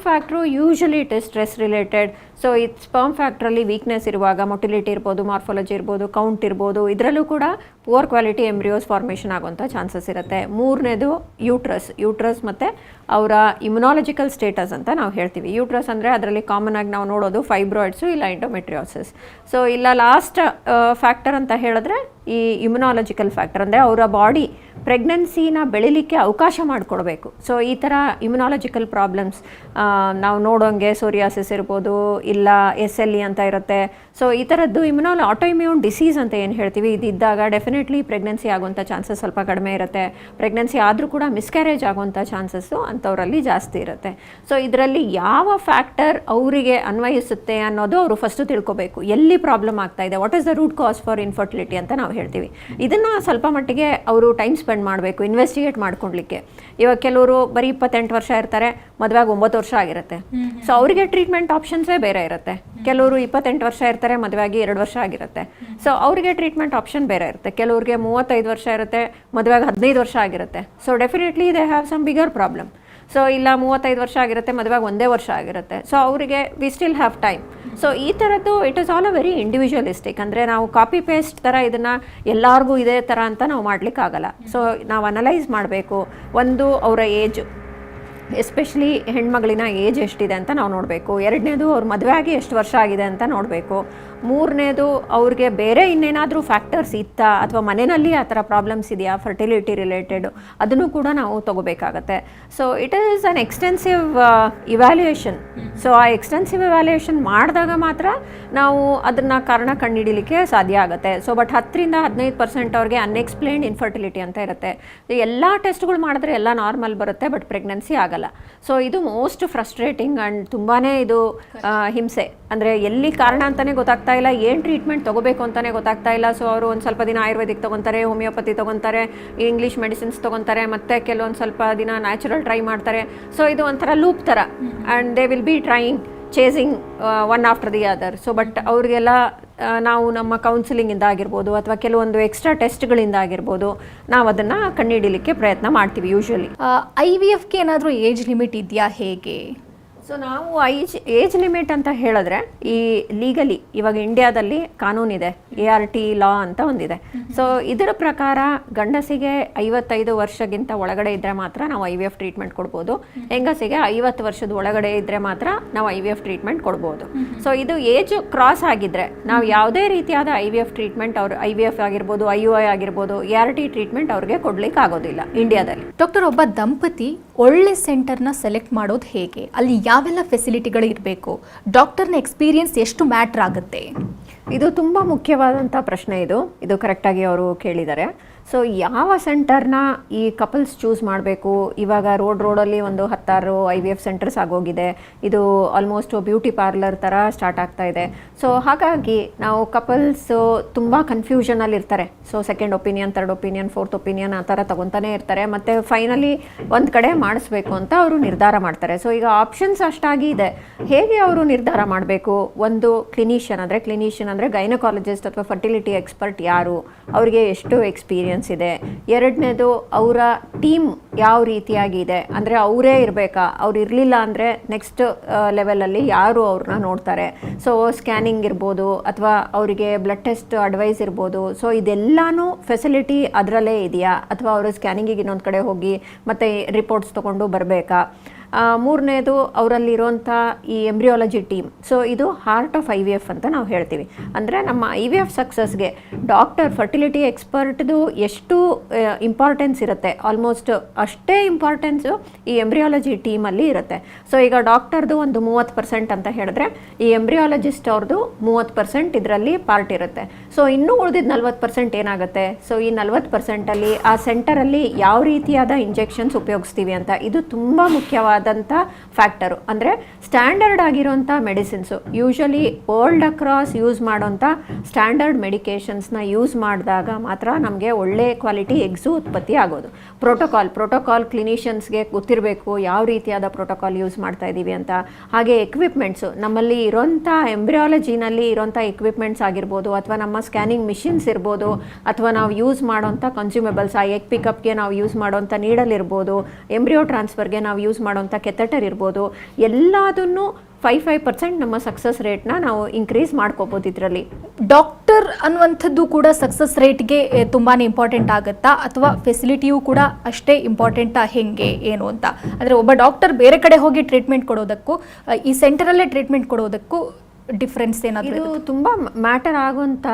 factor usually it is stress related. So ಈ ಸ್ಪರ್ಮ್ ಫ್ಯಾಕ್ಟ್ರಲ್ಲಿ ವೀಕ್ನೆಸ್ ಇರುವಾಗ ಮೊಟಿಲಿಟಿ ಇರ್ಬೋದು, ಮಾರ್ಫಾಲಜಿ ಇರ್ಬೋದು, ಕೌಂಟ್ ಇರ್ಬೋದು, ಇದರಲ್ಲೂ ಕೂಡ ಪುವರ್ ಕ್ವಾಲಿಟಿ ಎಂಬ್ರಿಯೋಸ್ ಫಾರ್ಮೇಷನ್ ಆಗುವಂಥ ಚಾನ್ಸಸ್ ಇರುತ್ತೆ. ಮೂರನೇದು ಯೂಟ್ರಸ್ ಮತ್ತು ಅವರ ಇಮ್ಯುನಾಲಜಿಕಲ್ ಸ್ಟೇಟಸ್ ಅಂತ ನಾವು ಹೇಳ್ತೀವಿ. ಯೂಟ್ರಸ್ ಅಂದರೆ ಅದರಲ್ಲಿ ಕಾಮನ್ ಆಗಿ ನಾವು ನೋಡೋದು ಫೈಬ್ರಾಯ್ಡ್ಸು ಇಲ್ಲ ಎಂಡೋಮೆಟ್ರಿಯೋಸಿಸ್. ಸೊ ಇಲ್ಲ ಲಾಸ್ಟ್ ಫ್ಯಾಕ್ಟರ್ ಅಂತ ಹೇಳಿದ್ರೆ ಈ ಇಮ್ಯುನಾಲಜಿಕಲ್ ಫ್ಯಾಕ್ಟರ್ ಅಂದರೆ ಅವರ ಬಾಡಿ ಪ್ರೆಗ್ನೆನ್ಸಿನ ಬೆಳಿಲಿಕ್ಕೆ ಅವಕಾಶ ಮಾಡಿಕೊಡ್ಬೇಕು. ಸೊ ಈ ಥರ ಇಮ್ಯುನಾಲಜಿಕಲ್ ಪ್ರಾಬ್ಲಮ್ಸ್ ನಾವು ನೋಡೋಂಗೆ ಸೋರಿಯಾಸಿಸ್ ಇರ್ಬೋದು, ಇಲ್ಲ SLE ಅಂತ ಇರುತ್ತೆ. ಸೊ ಈ ಥರದ್ದು ಆಟೋಇಮ್ಯೂನ್ ಡಿಸೀಸ್ ಅಂತ ಏನು ಹೇಳ್ತೀವಿ, ಇದಿದ್ದಾಗ ಡೆಫಿನೆಟ್ಲಿ ಪ್ರೆಗ್ನೆನ್ಸಿ ಆಗುವಂಥ ಚಾನ್ಸಸ್ ಸ್ವಲ್ಪ ಕಡಿಮೆ ಇರುತ್ತೆ. ಪ್ರೆಗ್ನೆನ್ಸಿ ಆದರೂ ಕೂಡ ಮಿಸ್ಕ್ಯಾರೇಜ್ ಆಗುವಂಥ ಚಾನ್ಸಸ್ಸು ಅಂಥವರಲ್ಲಿ ಜಾಸ್ತಿ ಇರುತ್ತೆ. ಸೊ ಇದರಲ್ಲಿ ಯಾವ ಫ್ಯಾಕ್ಟರ್ ಅವರಿಗೆ ಅನ್ವಯಿಸುತ್ತೆ ಅನ್ನೋದು ಅವರು ಫಸ್ಟು ತಿಳ್ಕೊಬೇಕು. ಎಲ್ಲಿ ಪ್ರಾಬ್ಲಮ್ ಆಗ್ತಾ ಇದೆ, what is the root cause for infertility ಅಂತ ನಾವು ಹೇಳ್ತೀವಿ. ಇದನ್ನು ಸ್ವಲ್ಪ ಮಟ್ಟಿಗೆ ಅವರು ಟೈಮ್ ಸ್ಪೆಂಡ್ ಮಾಡಬೇಕು ಇನ್ವೆಸ್ಟಿಗೇಟ್ ಮಾಡ್ಕೊಳ್ಲಿಕ್ಕೆ. ಇವಾಗ ಕೆಲವರು ಬರೀ 28 ವರ್ಷ ಇರ್ತಾರೆ, ಮದುವೆಗೆ 9 ವರ್ಷ ಆಗಿರುತ್ತೆ. ಸೊ ಅವರಿಗೆ ಟ್ರೀಟ್ಮೆಂಟ್ ಆಪ್ಷನ್ಸೇ ಬೇರೆ ಇರುತ್ತೆ. ಕೆಲವರು 28 ವರ್ಷ ಇರ್ತಾರೆ, ಮದುವೆಗೆ 2 ವರ್ಷ ಆಗಿರುತ್ತೆ. ಸೊ ಅವರಿಗೆ ಟ್ರೀಟ್ಮೆಂಟ್ ಆಪ್ಷನ್ ಬೇರೆ ಇರುತ್ತೆ. ಕೆಲವ್ರಿಗೆ 35 ವರ್ಷ ಇರುತ್ತೆ, ಮದುವೆಗೆ 15 ವರ್ಷ ಆಗಿರುತ್ತೆ. So definitely they have some bigger problem. So ಇಲ್ಲ 35 ವರ್ಷ ಆಗಿರುತ್ತೆ, ಮದುವೆಗೆ 1 ವರ್ಷ ಆಗಿರುತ್ತೆ. ಸೊ ಅವರಿಗೆ we still have time. So ಈ ಥರದ್ದು it is all a very individualistic. ಅಂದರೆ ನಾವು ಕಾಪಿ ಪೇಸ್ಟ್ ಥರ ಇದನ್ನು ಎಲ್ಲರಿಗೂ ಇದೇ ಥರ ಅಂತ ನಾವು ಮಾಡಲಿಕ್ಕಾಗಲ್ಲ. ಸೊ ನಾವು ಅನಲೈಸ್ ಮಾಡಬೇಕು. ಒಂದು ಅವರ ಏಜ್, ಎಸ್ಪೆಷಲಿ ಹೆಣ್ಮಗಳಿನ ಏಜ್ ಎಷ್ಟಿದೆ ಅಂತ ನಾವು ನೋಡಬೇಕು. ಎರಡನೇದು ಅವ್ರ ಮದುವೆಯಾಗಿ ಎಷ್ಟು ವರ್ಷ ಆಗಿದೆ ಅಂತ ನೋಡಬೇಕು. ಮೂರನೇದು ಅವ್ರಿಗೆ ಬೇರೆ ಇನ್ನೇನಾದರೂ ಫ್ಯಾಕ್ಟರ್ಸ್ ಇತ್ತಾ ಅಥವಾ ಮನೆಯಲ್ಲಿ ಆ ಥರ ಪ್ರಾಬ್ಲಮ್ಸ್ ಇದೆಯಾ ಫರ್ಟಿಲಿಟಿ ರಿಲೇಟೆಡ್, ಅದನ್ನು ಕೂಡ ನಾವು ತೊಗೋಬೇಕಾಗತ್ತೆ. So it is an extensive evaluation. So ಆ ಎಕ್ಸ್ಟೆನ್ಸಿವ್ ಇವ್ಯಾಲ್ಯೂಯೇಷನ್ ಮಾಡಿದಾಗ ಮಾತ್ರ ನಾವು ಅದನ್ನು ಕಾರಣ ಕಂಡುಹಿಡಲಿಕ್ಕೆ ಸಾಧ್ಯ ಆಗುತ್ತೆ. ಸೊ ಬಟ್ 10-15% ಅವ್ರಿಗೆ ಅನ್ಎಕ್ಸ್ಪ್ಲೇನ್ಡ್ ಇನ್ಫರ್ಟಿಲಿಟಿ ಅಂತ ಇರುತ್ತೆ. ಎಲ್ಲ ಟೆಸ್ಟ್ಗಳು ಮಾಡಿದ್ರೆ ಎಲ್ಲ ನಾರ್ಮಲ್ ಬರುತ್ತೆ, ಬಟ್ ಪ್ರೆಗ್ನೆನ್ಸಿ ಆಗಲ್ಲ. ಸೊ ಇದು ಮೋಸ್ಟ್ ಫ್ರಸ್ಟ್ರೇಟಿಂಗ್ ಆ್ಯಂಡ್ ತುಂಬಾ ಇದು ಹಿಂಸೆ ಅಂದರೆ ಎಲ್ಲಿ ಕಾರಣ ಅಂತಲೇ ಗೊತ್ತಾಗ್ತಾ ಇಲ್ಲ, ಏನು ಟ್ರೀಟ್ಮೆಂಟ್ ತೊಗೋಬೇಕು ಅಂತಲೇ ಗೊತ್ತಾಗ್ತಾ ಇಲ್ಲ. ಸೊ ಅವರು ಒಂದು ಸ್ವಲ್ಪ ದಿನ ಆಯುರ್ವೇದಿಕ್ ತೊಗೊತಾರೆ, ಹೋಮಿಯೋಪತಿ ತೊಗೊತಾರೆ, ಇಂಗ್ಲೀಷ್ ಮೆಡಿಸಿನ್ಸ್ ತೊಗೊತಾರೆ, ಮತ್ತು ಕೆಲವೊಂದು ಸ್ವಲ್ಪ ದಿನ ನ್ಯಾಚುರಲ್ ಟ್ರೈ ಮಾಡ್ತಾರೆ. ಸೊ ಇದು ಒಂಥರ ಲೂಪ್ ಥರ, and they will be trying chasing one after the other. So but ಅವ್ರಿಗೆಲ್ಲ ನಾವು ನಮ್ಮ ಕೌನ್ಸಿಲಿಂಗಿಂದ ಆಗಿರ್ಬೋದು ಅಥವಾ ಕೆಲವೊಂದು ಎಕ್ಸ್ಟ್ರಾ ಟೆಸ್ಟ್ಗಳಿಂದ ಆಗಿರ್ಬೋದು ನಾವು ಅದನ್ನು ಕಂಡುಹಿಡಿಯಲಿಕ್ಕೆ ಪ್ರಯತ್ನ ಮಾಡ್ತೀವಿ ಯೂಶ್ವಲಿ. IVFಗೆ ಏನಾದರೂ ಏಜ್ ಲಿಮಿಟ್ ಇದೆಯಾ ಹೇಗೆ? ಸೊ ನಾವು ಏಜ್ ಲಿಮಿಟ್ ಅಂತ ಹೇಳಿದ್ರೆ ಈ ಲೀಗಲಿ ಇವಾಗ ಇಂಡಿಯಾದಲ್ಲಿ ಕಾನೂನಿದೆ, ART ಲಾ ಅಂತ ಒಂದಿದೆ. ಸೊ ಇದರ ಪ್ರಕಾರ ಗಂಡಸಿಗೆ 55 ವರ್ಷಕ್ಕಿಂತ ಒಳಗಡೆ ಇದ್ದರೆ ಮಾತ್ರ ನಾವು IVF ಟ್ರೀಟ್ಮೆಂಟ್ ಕೊಡ್ಬೋದು, ಹೆಂಗಸಿಗೆ 50 ವರ್ಷದ ಒಳಗಡೆ ಇದ್ದರೆ ಮಾತ್ರ ನಾವು IVF ಟ್ರೀಟ್ಮೆಂಟ್ ಕೊಡ್ಬೋದು. ಸೊ ಇದು ಏಜ್ ಕ್ರಾಸ್ ಆಗಿದ್ರೆ ನಾವು ಯಾವುದೇ ರೀತಿಯಾದ IVF ಟ್ರೀಟ್ಮೆಂಟ್ ಅವ್ರು IVF ಆಗಿರ್ಬೋದು, IUI ಆಗಿರ್ಬೋದು, ART ಟ್ರೀಟ್ಮೆಂಟ್ ಅವ್ರಿಗೆ ಕೊಡ್ಲಿಕ್ಕೆ ಆಗೋದಿಲ್ಲ ಇಂಡಿಯಾದಲ್ಲಿ. ಡಾಕ್ಟರ್, ಒಬ್ಬ ದಂಪತಿ ಒಳ್ಳೆ ಸೆಂಟರ್ನ ಸೆಲೆಕ್ಟ್ ಮಾಡೋದು ಹೇಗೆ? ಅಲ್ಲಿ ಯಾವೆಲ್ಲ ಫೆಸಿಲಿಟಿಗಳು ಇರಬೇಕು? ಡಾಕ್ಟರ್ನ ಎಕ್ಸ್ಪೀರಿಯನ್ಸ್ ಎಷ್ಟು ಮ್ಯಾಟ್ರ್ ಆಗುತ್ತೆ? ಇದು ತುಂಬ ಮುಖ್ಯವಾದಂಥ ಪ್ರಶ್ನೆ. ಇದು ಕರೆಕ್ಟಾಗಿ ಅವರು ಕೇಳಿದ್ದಾರೆ. ಸೊ ಯಾವ ಸೆಂಟರ್ನ ಈ ಕಪಲ್ಸ್ ಚೂಸ್ ಮಾಡಬೇಕು? ಇವಾಗ ರೋಡಲ್ಲಿ ಒಂದು 10 IVF ಸೆಂಟರ್ಸ್ ಆಗೋಗಿದೆ. ಇದು ಆಲ್ಮೋಸ್ಟ್ ಬ್ಯೂಟಿ ಪಾರ್ಲರ್ ಥರ ಸ್ಟಾರ್ಟ್ ಆಗ್ತಾ ಇದೆ. ಸೊ ಹಾಗಾಗಿ ನಾವು ಕಪಲ್ಸು ತುಂಬ ಕನ್ಫ್ಯೂಷನಲ್ಲಿ ಇರ್ತಾರೆ. So second opinion, third opinion, fourth opinion ಆ ಥರ ತೊಗೊತಾನೆ ಇರ್ತಾರೆ. ಮತ್ತು ಫೈನಲಿ ಒಂದು ಕಡೆ ಮಾಡಿಸ್ಬೇಕು ಅಂತ ಅವರು ನಿರ್ಧಾರ ಮಾಡ್ತಾರೆ. ಸೊ ಈಗ ಆಪ್ಷನ್ಸ್ ಅಷ್ಟಾಗಿ ಇದೆ. ಹೇಗೆ ಅವರು ನಿರ್ಧಾರ ಮಾಡಬೇಕು? ಒಂದು ಕ್ಲಿನಿಷಿಯನ್ ಅಂದರೆ ಗೈನಕಾಲಜಿಸ್ಟ್ ಅಥವಾ ಫರ್ಟಿಲಿಟಿ ಎಕ್ಸ್ಪರ್ಟ್ ಯಾರು, ಅವರಿಗೆ ಎಷ್ಟು ಎಕ್ಸ್ಪೀರಿಯನ್ಸ್ ಇದೆ. ಎರಡನೇದು ಅವರ ಟೀಮ್ ಯಾವ ರೀತಿಯಾಗಿದೆ, ಅಂದರೆ ಅವರೇ ಇರಬೇಕಾ, ಅವ್ರು ಇರಲಿಲ್ಲ ಅಂದರೆ ನೆಕ್ಸ್ಟ್ ಲೆವೆಲಲ್ಲಿ ಯಾರು ಅವ್ರನ್ನ ನೋಡ್ತಾರೆ. ಸೊ ಸ್ಕ್ಯಾನಿಂಗ್ ಇರ್ಬೋದು ಅಥವಾ ಅವರಿಗೆ ಬ್ಲಡ್ ಟೆಸ್ಟ್ ಅಡ್ವೈಸ್ ಇರ್ಬೋದು. ಸೊ ಇದೆಲ್ಲನೂ ಫೆಸಿಲಿಟಿ ಅದರಲ್ಲೇ ಇದೆಯಾ ಅಥವಾ ಅವರು ಸ್ಕ್ಯಾನಿಂಗಿಗೆ ಇನ್ನೊಂದು ಕಡೆ ಹೋಗಿ ಮತ್ತು ರಿಪೋರ್ಟ್ಸ್ ತೊಗೊಂಡು ಬರಬೇಕಾ? ಮೂರನೇದು ಅವರಲ್ಲಿರುವಂಥ ಈ ಎಂಬ್ರಿಯಾಲಜಿ ಟೀಮ್. ಸೊ ಇದು ಹಾರ್ಟ್ ಆಫ್ IVF ಅಂತ ನಾವು ಹೇಳ್ತೀವಿ. ಅಂದರೆ ನಮ್ಮ IVF ಸಕ್ಸಸ್ಗೆ ಡಾಕ್ಟರ್, ಫರ್ಟಿಲಿಟಿ ಎಕ್ಸ್ಪರ್ಟ್ದು ಎಷ್ಟು ಇಂಪಾರ್ಟೆನ್ಸ್ ಇರುತ್ತೆ, ಆಲ್ಮೋಸ್ಟ್ ಅಷ್ಟೇ ಇಂಪಾರ್ಟೆನ್ಸು ಈ ಎಂಬ್ರಿಯಾಲಜಿ ಟೀಮಲ್ಲಿ ಇರುತ್ತೆ. ಸೊ ಈಗ ಡಾಕ್ಟರ್ದು ಒಂದು 30% ಅಂತ ಹೇಳಿದ್ರೆ ಈ ಎಂಬ್ರಿಯಾಲಜಿಸ್ಟ್ ಅವ್ರದ್ದು 30% ಇದರಲ್ಲಿ ಪಾರ್ಟ್ ಇರುತ್ತೆ. ಸೊ ಇನ್ನೂ ಉಳಿದಿದ್ದು 40% ಏನಾಗುತ್ತೆ? ಸೊ ಈ 40%ಅಲ್ಲಿ ಆ ಸೆಂಟರಲ್ಲಿ ಯಾವ ರೀತಿಯಾದ ಇಂಜೆಕ್ಷನ್ಸ್ ಉಪಯೋಗಿಸ್ತೀವಿ ಅಂತ, ಇದು ತುಂಬ ಮುಖ್ಯವಾದ ಫ್ಯಾಕ್ಟರು. ಅಂದರೆ ಸ್ಟ್ಯಾಂಡರ್ಡ್ ಆಗಿರೋಂಥ medicines, usually world across use ಮಾಡೋಂಥ ಸ್ಟ್ಯಾಂಡರ್ಡ್ ಮೆಡಿಕೇಷನ್ಸ್ನ ಯೂಸ್ ಮಾಡಿದಾಗ ಮಾತ್ರ ನಮಗೆ ಒಳ್ಳೆ ಕ್ವಾಲಿಟಿ ಎಗ್ಸು ಉತ್ಪತ್ತಿ ಆಗೋದು. ಪ್ರೋಟೋಕಾಲ್ ಕ್ಲಿನಿಷಿಯನ್ಸ್ಗೆ ಗೊತ್ತಿರಬೇಕು ಯಾವ ರೀತಿಯಾದ ಪ್ರೋಟೋಕಾಲ್ ಯೂಸ್ ಮಾಡ್ತಾ ಇದ್ದೀವಿ ಅಂತ. ಹಾಗೆ ಎಕ್ವಿಪ್ಮೆಂಟ್ಸು, ನಮ್ಮಲ್ಲಿ ಇರೋಂಥ ಎಂಬ್ರಿಯಾಲಜಿನಲ್ಲಿ ಇರೋಂಥ ಎಕ್ವಿಪ್ಮೆಂಟ್ಸ್ ಆಗಿರ್ಬೋದು ಅಥವಾ ನಮ್ಮ ಸ್ಕ್ಯಾನಿಂಗ್ ಮಿಷಿನ್ಸ್ ಇರ್ಬೋದು ಅಥವಾ ನಾವು ಯೂಸ್ ಮಾಡೋಂಥ ಕನ್ಸ್ಯೂಮೇಬಲ್ಸ್, ಆ ಎಗ್ ಪಿಕಪ್ಗೆ ನಾವು ಯೂಸ್ ಮಾಡೋಂಥ ನೀಡಲ್ ಇರ್ಬೋದು, ಎಂಬ್ರಿಯೋ ಟ್ರಾನ್ಸ್ಫರ್ಗೆ ನಾವು ಯೂಸ್ ಮಾಡೋಂಥ ಕೆಥೆಟರ್ ಇರ್ಬೋದು, ಎಲ್ಲದನ್ನು 5% ನಮ್ಮ ಸಕ್ಸಸ್ ರೇಟ್ನ ನಾವು ಇನ್ಕ್ರೀಸ್ ಮಾಡ್ಕೋಬೋದು. ಇದರಲ್ಲಿ ಡಾಕ್ಟರ್ ಅನ್ನುವಂಥದ್ದು ಕೂಡ ಸಕ್ಸಸ್ ರೇಟ್ಗೆ ತುಂಬಾ ಇಂಪಾರ್ಟೆಂಟ್ ಆಗುತ್ತಾ ಅಥವಾ ಫೆಸಿಲಿಟಿಯೂ ಕೂಡ ಅಷ್ಟೇ ಇಂಪಾರ್ಟೆಂಟಾ, ಹೆಂಗೆ ಏನು ಅಂತ? ಅಂದರೆ ಒಬ್ಬ ಡಾಕ್ಟರ್ ಬೇರೆ ಕಡೆ ಹೋಗಿ ಟ್ರೀಟ್ಮೆಂಟ್ ಕೊಡೋದಕ್ಕೂ ಈ ಸೆಂಟರಲ್ಲೇ ಟ್ರೀಟ್ಮೆಂಟ್ ಕೊಡೋದಕ್ಕೂ ಡಿಫ್ರೆನ್ಸ್ ಏನಾದರೂ? ಇದು ತುಂಬ ಮ್ಯಾಟರ್ ಆಗುವಂಥ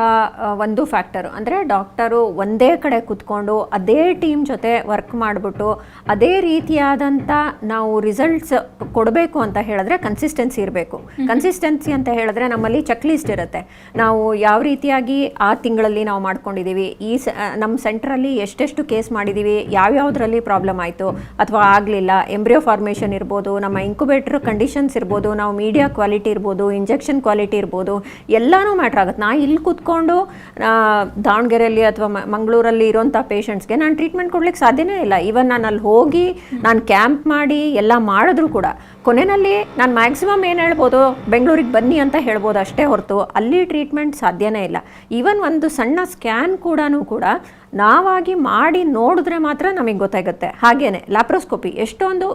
ಒಂದು ಫ್ಯಾಕ್ಟರು. ಅಂದರೆ ಡಾಕ್ಟರು ಒಂದೇ ಕಡೆ ಕೂತ್ಕೊಂಡು ಅದೇ ಟೀಮ್ ಜೊತೆ ವರ್ಕ್ ಮಾಡಿಬಿಟ್ಟು ಅದೇ ರೀತಿಯಾದಂಥ ನಾವು ರಿಸಲ್ಟ್ಸ್ ಕೊಡಬೇಕು ಅಂತ ಹೇಳಿದ್ರೆ ಕನ್ಸಿಸ್ಟೆನ್ಸಿ ಇರಬೇಕು. ಕನ್ಸಿಸ್ಟೆನ್ಸಿ ಅಂತ ಹೇಳಿದ್ರೆ ನಮ್ಮಲ್ಲಿ ಚೆಕ್ ಲಿಸ್ಟ್ ಇರುತ್ತೆ. ನಾವು ಯಾವ ರೀತಿಯಾಗಿ ಆ ತಿಂಗಳಲ್ಲಿ ನಾವು ಮಾಡ್ಕೊಂಡಿದ್ದೀವಿ, ನಮ್ಮ ಸೆಂಟ್ರಲ್ಲಿ ಎಷ್ಟೆಷ್ಟು ಕೇಸ್ ಮಾಡಿದ್ದೀವಿ, ಯಾವ್ಯಾವುದರಲ್ಲಿ ಪ್ರಾಬ್ಲಮ್ ಆಯಿತು ಅಥವಾ ಆಗಲಿಲ್ಲ, ಎಂಬ್ರಿಯೋ ಫಾರ್ಮೇಷನ್ ಇರ್ಬೋದು, ನಮ್ಮ ಇನ್ಕ್ಯುಬೇಟರ್ ಕಂಡೀಷನ್ಸ್ ಇರ್ಬೋದು, ನಾವು ಮೀಡಿಯಾ ಕ್ವಾಲಿಟಿ ಇರ್ಬೋದು, ಇಂಜೆಕ್ಷನ್ ಕ್ವಾಲಿಟಿ ಇರ್ಬೋದು, ಎಲ್ಲನೂ ಮ್ಯಾಟ್ರ್ ಆಗುತ್ತೆ. ನಾನು ಇಲ್ಲಿ ಕೂತ್ಕೊಂಡು ದಾವಣಗೆರೆಯಲ್ಲಿ ಅಥವಾ ಮಂಗಳೂರಲ್ಲಿ ಇರೋಂಥ ಪೇಷಂಟ್ಸ್ಗೆ ನಾನು ಟ್ರೀಟ್ಮೆಂಟ್ ಕೊಡ್ಲಿಕ್ಕೆ ಸಾಧ್ಯನೇ ಇಲ್ಲ. ಈವನ್ ನಾನು ಅಲ್ಲಿ ಹೋಗಿ ನಾನು ಕ್ಯಾಂಪ್ ಮಾಡಿ ಎಲ್ಲ ಮಾಡಿದ್ರು ಕೂಡ ಕೊನೆಯಲ್ಲಿ ನಾನು ಮ್ಯಾಕ್ಸಿಮಮ್ ಏನು ಹೇಳ್ಬೋದು, ಬೆಂಗಳೂರಿಗೆ ಬನ್ನಿ ಅಂತ ಹೇಳ್ಬೋದು ಅಷ್ಟೇ ಹೊರತು ಅಲ್ಲಿ ಟ್ರೀಟ್ಮೆಂಟ್ ಸಾಧ್ಯನೇ ಇಲ್ಲ. ಈವನ್ ಒಂದು ಸಣ್ಣ ಸ್ಕ್ಯಾನ್ ಕೂಡ ನಾವಾಗಿ ಮಾಡಿ ನೋಡಿದ್ರೆ ಮಾತ್ರ ನಮಗೆ ಗೊತ್ತಾಗುತ್ತೆ. ಹಾಗೇನೆ ಲ್ಯಾಪ್ರೋಸ್ಕೋಪಿ ಎಷ್ಟೊಂದು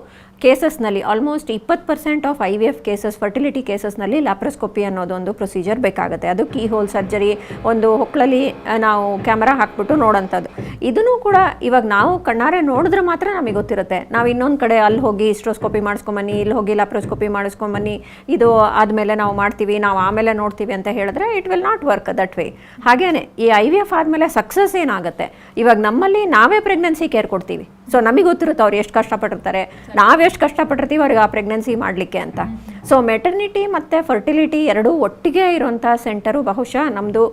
ಕೇಸಸ್ನಲ್ಲಿ almost 20% of IVF cases, fertility ಕೇಸಸ್ನಲ್ಲಿ ಲ್ಯಾಪ್ರೋಸ್ಕೋಪಿ ಅನ್ನೋದೊಂದು ಪ್ರೊಸೀಜರ್ ಬೇಕಾಗುತ್ತೆ. ಅದು ಕೀ ಹೋಲ್ ಸರ್ಜರಿ, ಒಂದು ಹೊಕ್ಕಳಲ್ಲಿ ನಾವು ಕ್ಯಾಮರಾ ಹಾಕ್ಬಿಟ್ಟು ನೋಡೋಂಥದ್ದು. ಇದನ್ನು ಕೂಡ ಇವಾಗ ನಾವು ಕಣ್ಣಾರೆ ನೋಡಿದ್ರೆ ಮಾತ್ರ ನಮಗೆ ಗೊತ್ತಿರುತ್ತೆ. ನಾವು ಇನ್ನೊಂದು ಕಡೆ ಅಲ್ಲಿ ಹೋಗಿ ಹಿಸ್ಟ್ರೋಸ್ಕೋಪಿ ಮಾಡಿಸ್ಕೊಂಬನ್ನಿ, ಇಲ್ಲಿ ಹೋಗಿ ಲ್ಯಾಪ್ರೋಸ್ಕೋಪಿ ಮಾಡಿಸ್ಕೊಂಬನ್ನಿ, ಇದು ಆದಮೇಲೆ ನಾವು ಮಾಡ್ತೀವಿ, ನಾವು ಆಮೇಲೆ ನೋಡ್ತೀವಿ ಅಂತ ಹೇಳಿದ್ರೆ it will not work that way. ಹಾಗೇನೆ ಈ IVF ಆದಮೇಲೆ ಸಕ್ಸಸ್ ಏನಾಗುತ್ತೆ, ಇವಾಗ ನಮ್ಮಲ್ಲಿ ನಾವೇ ಪ್ರೆಗ್ನೆನ್ಸಿ ಕೇರ್ ಕೊಡ್ತೀವಿ. ಸೊ ನಮಗೆ ಗೊತ್ತಿರುತ್ತೆ ಅವ್ರು ಎಷ್ಟು ಕಷ್ಟಪಟ್ಟಿರ್ತಾರೆ, ನಾವೆಷ್ಟು ಕಷ್ಟಪಟ್ಟಿರ್ತೀವಿ ಅವ್ರಿಗೆ ಆ ಪ್ರೆಗ್ನೆನ್ಸಿ ಮಾಡಲಿಕ್ಕೆ ಅಂತ. ಸೊ ಮೆಟರ್ನಿಟಿ ಮತ್ತು ಫರ್ಟಿಲಿಟಿ ಎರಡೂ ಒಟ್ಟಿಗೆ ಇರೋಂಥ ಸೆಂಟರು ಬಹುಶಃ ನಮ್ಮದು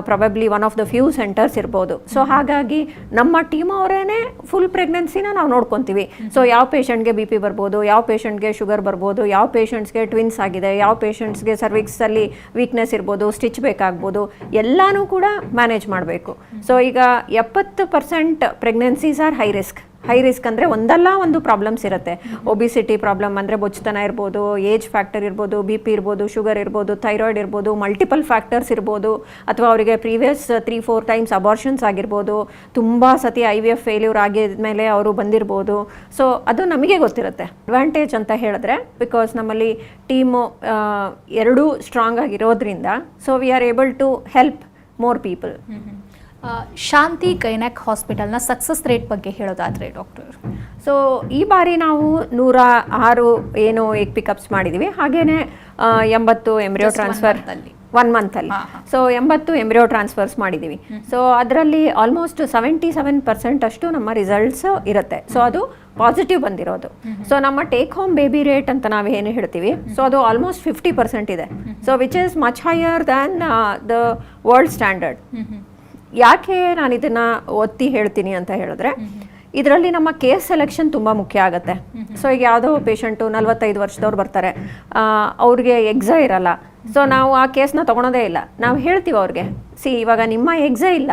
probably one of the few centres ಇರ್ಬೋದು. ಸೊ ಹಾಗಾಗಿ ನಮ್ಮ ಟೀಮ್ ಅವರೇ ಫುಲ್ ಪ್ರೆಗ್ನೆನ್ಸಿನ ನಾವು ನೋಡ್ಕೊತೀವಿ. ಸೊ ಯಾವ ಪೇಷಂಟ್ಗೆ ಬಿ ಪಿ ಬರ್ಬೋದು, ಯಾವ ಪೇಷಂಟ್ಗೆ ಶುಗರ್ ಬರ್ಬೋದು, ಯಾವ ಪೇಷಂಟ್ಸ್ಗೆ ಟ್ವಿನ್ಸ್ ಆಗಿದೆ, ಯಾವ ಪೇಷಂಟ್ಸ್ಗೆ ಸರ್ವಿಕ್ಸಲ್ಲಿ ವೀಕ್ನೆಸ್ ಇರ್ಬೋದು, ಸ್ಟಿಚ್ ಬೇಕಾಗ್ಬೋದು, ಎಲ್ಲನೂ ಕೂಡ ಮ್ಯಾನೇಜ್ ಮಾಡಬೇಕು. ಸೊ ಈಗ 70% ಪ್ರೆಗ್ನೆನ್ಸೀಸ್ ಆರ್ ಹೈ ರಿಸ್ಕ್ ಅಂದರೆ ಒಂದಲ್ಲ ಒಂದು ಪ್ರಾಬ್ಲಮ್ಸ್ ಇರುತ್ತೆ. ಒಬಿಸಿಟಿ ಪ್ರಾಬ್ಲಮ್ ಅಂದರೆ ಬೊಚ್ಚತನ ಇರ್ಬೋದು, ಏಜ್ ಫ್ಯಾಕ್ಟರ್ ಇರ್ಬೋದು, ಬಿ ಪಿ ಇರ್ಬೋದು, ಶುಗರ್ ಇರ್ಬೋದು, ಥೈರಾಯ್ಡ್ ಇರ್ಬೋದು, ಮಲ್ಟಿಪಲ್ ಫ್ಯಾಕ್ಟರ್ಸ್ ಇರ್ಬೋದು, ಅಥವಾ ಅವರಿಗೆ ಪ್ರೀವಿಯಸ್ 3-4 ಟೈಮ್ಸ್ ಅಬಾರ್ಷನ್ಸ್ ಆಗಿರ್ಬೋದು, ತುಂಬ ಸತಿ IVF ಫೇಲ್ಯೂರ್ ಆಗಿದ್ಮೇಲೆ ಅವರು ಬಂದಿರ್ಬೋದು. ಸೊ ಅದು ನಮಗೆ ಗೊತ್ತಿರುತ್ತೆ. ಅಡ್ವಾಂಟೇಜ್ ಅಂತ ಹೇಳಿದ್ರೆ ಬಿಕಾಸ್ ನಮ್ಮಲ್ಲಿ ಟೀಮು ಎರಡೂ ಸ್ಟ್ರಾಂಗ್ ಆಗಿರೋದ್ರಿಂದ so we are able to help more people. Shanti gynaec ಹಾಸ್ಪಿಟಲ್ನ ಸಕ್ಸಸ್ ರೇಟ್ ಬಗ್ಗೆ ಹೇಳೋದಾದರೆ ಡಾಕ್ಟರ್? ಸೊ ಈ ಬಾರಿ ನಾವು 106 ಏನು ಎಗ್ ಪಿಕಪ್ಸ್ ಮಾಡಿದ್ದೀವಿ. ಹಾಗೇನೆ 80 ಎಂಬ್ರಿಯೋ ಟ್ರಾನ್ಸ್ಫರ್ 1 ಮಂತಲ್ಲಿ. ಸೊ 80 ಎಂಬ್ರಿಯೋ ಟ್ರಾನ್ಸ್ಫರ್ಸ್ ಮಾಡಿದ್ದೀವಿ. ಸೊ ಅದರಲ್ಲಿ ಆಲ್ಮೋಸ್ಟ್ 77% ಅಷ್ಟು ನಮ್ಮ ರಿಸಲ್ಟ್ಸ್ ಇರುತ್ತೆ. ಸೊ ಅದು ಪಾಸಿಟಿವ್ ಬಂದಿರೋದು. ಸೊ ನಮ್ಮ ಟೇಕ್ ಹೋಮ್ ಬೇಬಿ ರೇಟ್ ಅಂತ ನಾವು ಏನು ಹೇಳ್ತೀವಿ, ಸೊ ಅದು ಆಲ್ಮೋಸ್ಟ್ 50% ಇದೆ. So which is much higher than the world standard. ಯಾಕೆ ನಾನು ಇದನ್ನು ಒತ್ತಿ ಹೇಳ್ತೀನಿ ಅಂತ ಹೇಳಿದ್ರೆ, ಇದರಲ್ಲಿ ನಮ್ಮ ಕೇಸ್ ಸೆಲೆಕ್ಷನ್ ತುಂಬ ಮುಖ್ಯ ಆಗುತ್ತೆ. ಸೊ ಈಗ ಯಾವುದೋ ಪೇಷಂಟು 45 ವರ್ಷದವ್ರು ಬರ್ತಾರೆ, ಅವ್ರಿಗೆ ಎಕ್ಸಾ ಇರಲ್ಲ. ಸೊ ನಾವು ಆ ಕೇಸ್ನ ತೊಗೊಳೋದೇ ಇಲ್ಲ. ನಾವು ಹೇಳ್ತೀವಿ ಅವ್ರಿಗೆ, ಇವಾಗ ನಿಮ್ಮ ಎಕ್ಸೇ ಇಲ್ಲ,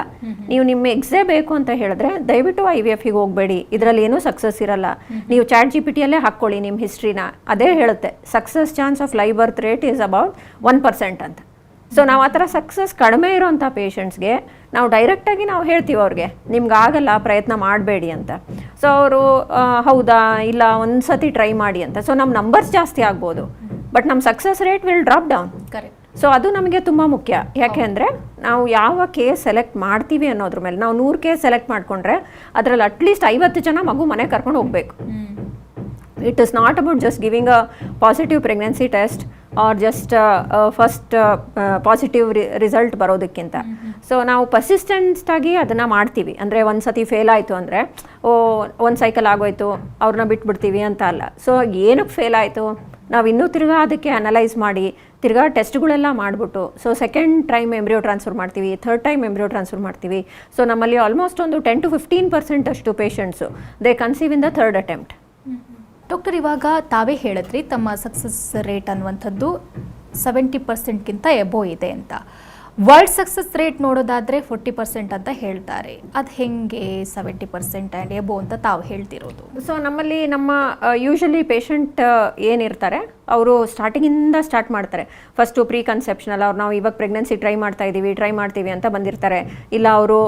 ನೀವು ನಿಮ್ಮ ಎಕ್ಸೇ ಬೇಕು ಅಂತ ಹೇಳಿದ್ರೆ ದಯವಿಟ್ಟು IVFಗೆ ಹೋಗಬೇಡಿ, ಇದರಲ್ಲಿ ಏನೂ ಸಕ್ಸಸ್ ಇರಲ್ಲ. ನೀವು ChatGPTಯಲ್ಲೇ ಹಾಕ್ಕೊಳ್ಳಿ ನಿಮ್ಮ ಹಿಸ್ಟ್ರಿನ, ಅದೇ ಹೇಳುತ್ತೆ success chance of live birth rate is about 1% ಅಂತ. ಸೊ ನಾವು ಆ ಥರ ಸಕ್ಸಸ್ ಕಡಿಮೆ ಇರೋಂಥ ಪೇಷಂಟ್ಸ್ಗೆ ನಾವು ಡೈರೆಕ್ಟಾಗಿ ನಾವು ಹೇಳ್ತೀವಿ ಅವ್ರಿಗೆ, ನಿಮ್ಗೆ ಆಗಲ್ಲ, ಪ್ರಯತ್ನ ಮಾಡಬೇಡಿ ಅಂತ. ಸೊ ಅವರು ಹೌದಾ ಇಲ್ಲ ಒಂದು ಸತಿ ಟ್ರೈ ಮಾಡಿ ಅಂತ. ಸೊ ನಮ್ಮ ನಂಬರ್ಸ್ ಜಾಸ್ತಿ ಆಗ್ಬೋದು, ಬಟ್ ನಮ್ಮ success rate will drop down. Correct. So ಅದು ನಮಗೆ ತುಂಬ ಮುಖ್ಯ. ಯಾಕೆ ಅಂದರೆ ನಾವು ಯಾವ ಕೇಸ್ ಸೆಲೆಕ್ಟ್ ಮಾಡ್ತೀವಿ ಅನ್ನೋದ್ರ ಮೇಲೆ, ನಾವು 100 ಕೇಸ್ ಸೆಲೆಕ್ಟ್ ಮಾಡಿಕೊಂಡ್ರೆ ಅದರಲ್ಲಿ ಅಟ್ಲೀಸ್ಟ್ 50 ಜನ ಮಗು ಮನೆ ಕರ್ಕೊಂಡು ಹೋಗಬೇಕು. It is not about just giving a positive pregnancy test or just first positive result ಬರೋದಕ್ಕಿಂತ. ಸೊ ನಾವು ಪರ್ಸಿಸ್ಟೆನ್ಸ್ಟಾಗಿ ಅದನ್ನು ಮಾಡ್ತೀವಿ. ಅಂದರೆ ಒಂದು ಸತಿ ಫೇಲ್ ಆಯಿತು ಅಂದರೆ ಒಂದು ಸೈಕಲ್ ಆಗೋಯ್ತು ಅವ್ರನ್ನ ಬಿಟ್ಬಿಡ್ತೀವಿ ಅಂತ ಅಲ್ಲ. ಸೊ ಏನಕ್ಕೆ ಫೇಲ್ ಆಯಿತು, ನಾವು ಇನ್ನೂ ತಿರ್ಗಾ ಅದಕ್ಕೆ ಅನಲೈಸ್ ಮಾಡಿ ತಿರ್ಗಾ ಟೆಸ್ಟ್ಗಳೆಲ್ಲ ಮಾಡಿಬಿಟ್ಟು so second time embryo transfer ಮಾಡ್ತೀವಿ, ಥರ್ಡ್ ಟೈಮ್ ಎಂಬ್ರಿಯೋ ಟ್ರಾನ್ಸ್ಫರ್ ಮಾಡ್ತೀವಿ. ಸೊ ನಮ್ಮಲ್ಲಿ ಆಲ್ಮೋಸ್ಟ್ ಒಂದು 10 to 15% ಅಷ್ಟು patients they conceive in the third attempt. Doctor, ಇವಾಗ ತಾವೇ ಹೇಳಿದ್ರಿ ತಮ್ಮ ಸಕ್ಸಸ್ ರೇಟ್ ಅನ್ನುವಂಥದ್ದು 70%ಗಿಂತ ಎಬೋ ಇದೆ ಅಂತ. ವರ್ಲ್ಡ್ ಸಕ್ಸಸ್ ರೇಟ್ ನೋಡೋದಾದರೆ 40% ಅಂತ ಹೇಳ್ತಾರೆ. ಅದು ಹೆಂಗೆ 70% ಆ್ಯಂಡ್ ಎಬೋ ಅಂತ ತಾವು ಹೇಳ್ತಿರೋದು? ಸೊ ನಮ್ಮಲ್ಲಿ ನಮ್ಮ ಯೂಶಲಿ ಪೇಷಂಟ್ ಏನಿರ್ತಾರೆ ಅವರು ಸ್ಟಾರ್ಟಿಂಗಿಂದ ಸ್ಟಾರ್ಟ್ ಮಾಡ್ತಾರೆ. ಫಸ್ಟು ಪ್ರೀ ಕನ್ಸೆಪ್ಷನಲ್ ಅವ್ರು ನಾವು ಇವಾಗ ಪ್ರೆಗ್ನೆನ್ಸಿ ಟ್ರೈ ಮಾಡ್ತೀವಿ ಅಂತ ಬಂದಿರ್ತಾರೆ. ಇಲ್ಲ ಅವರು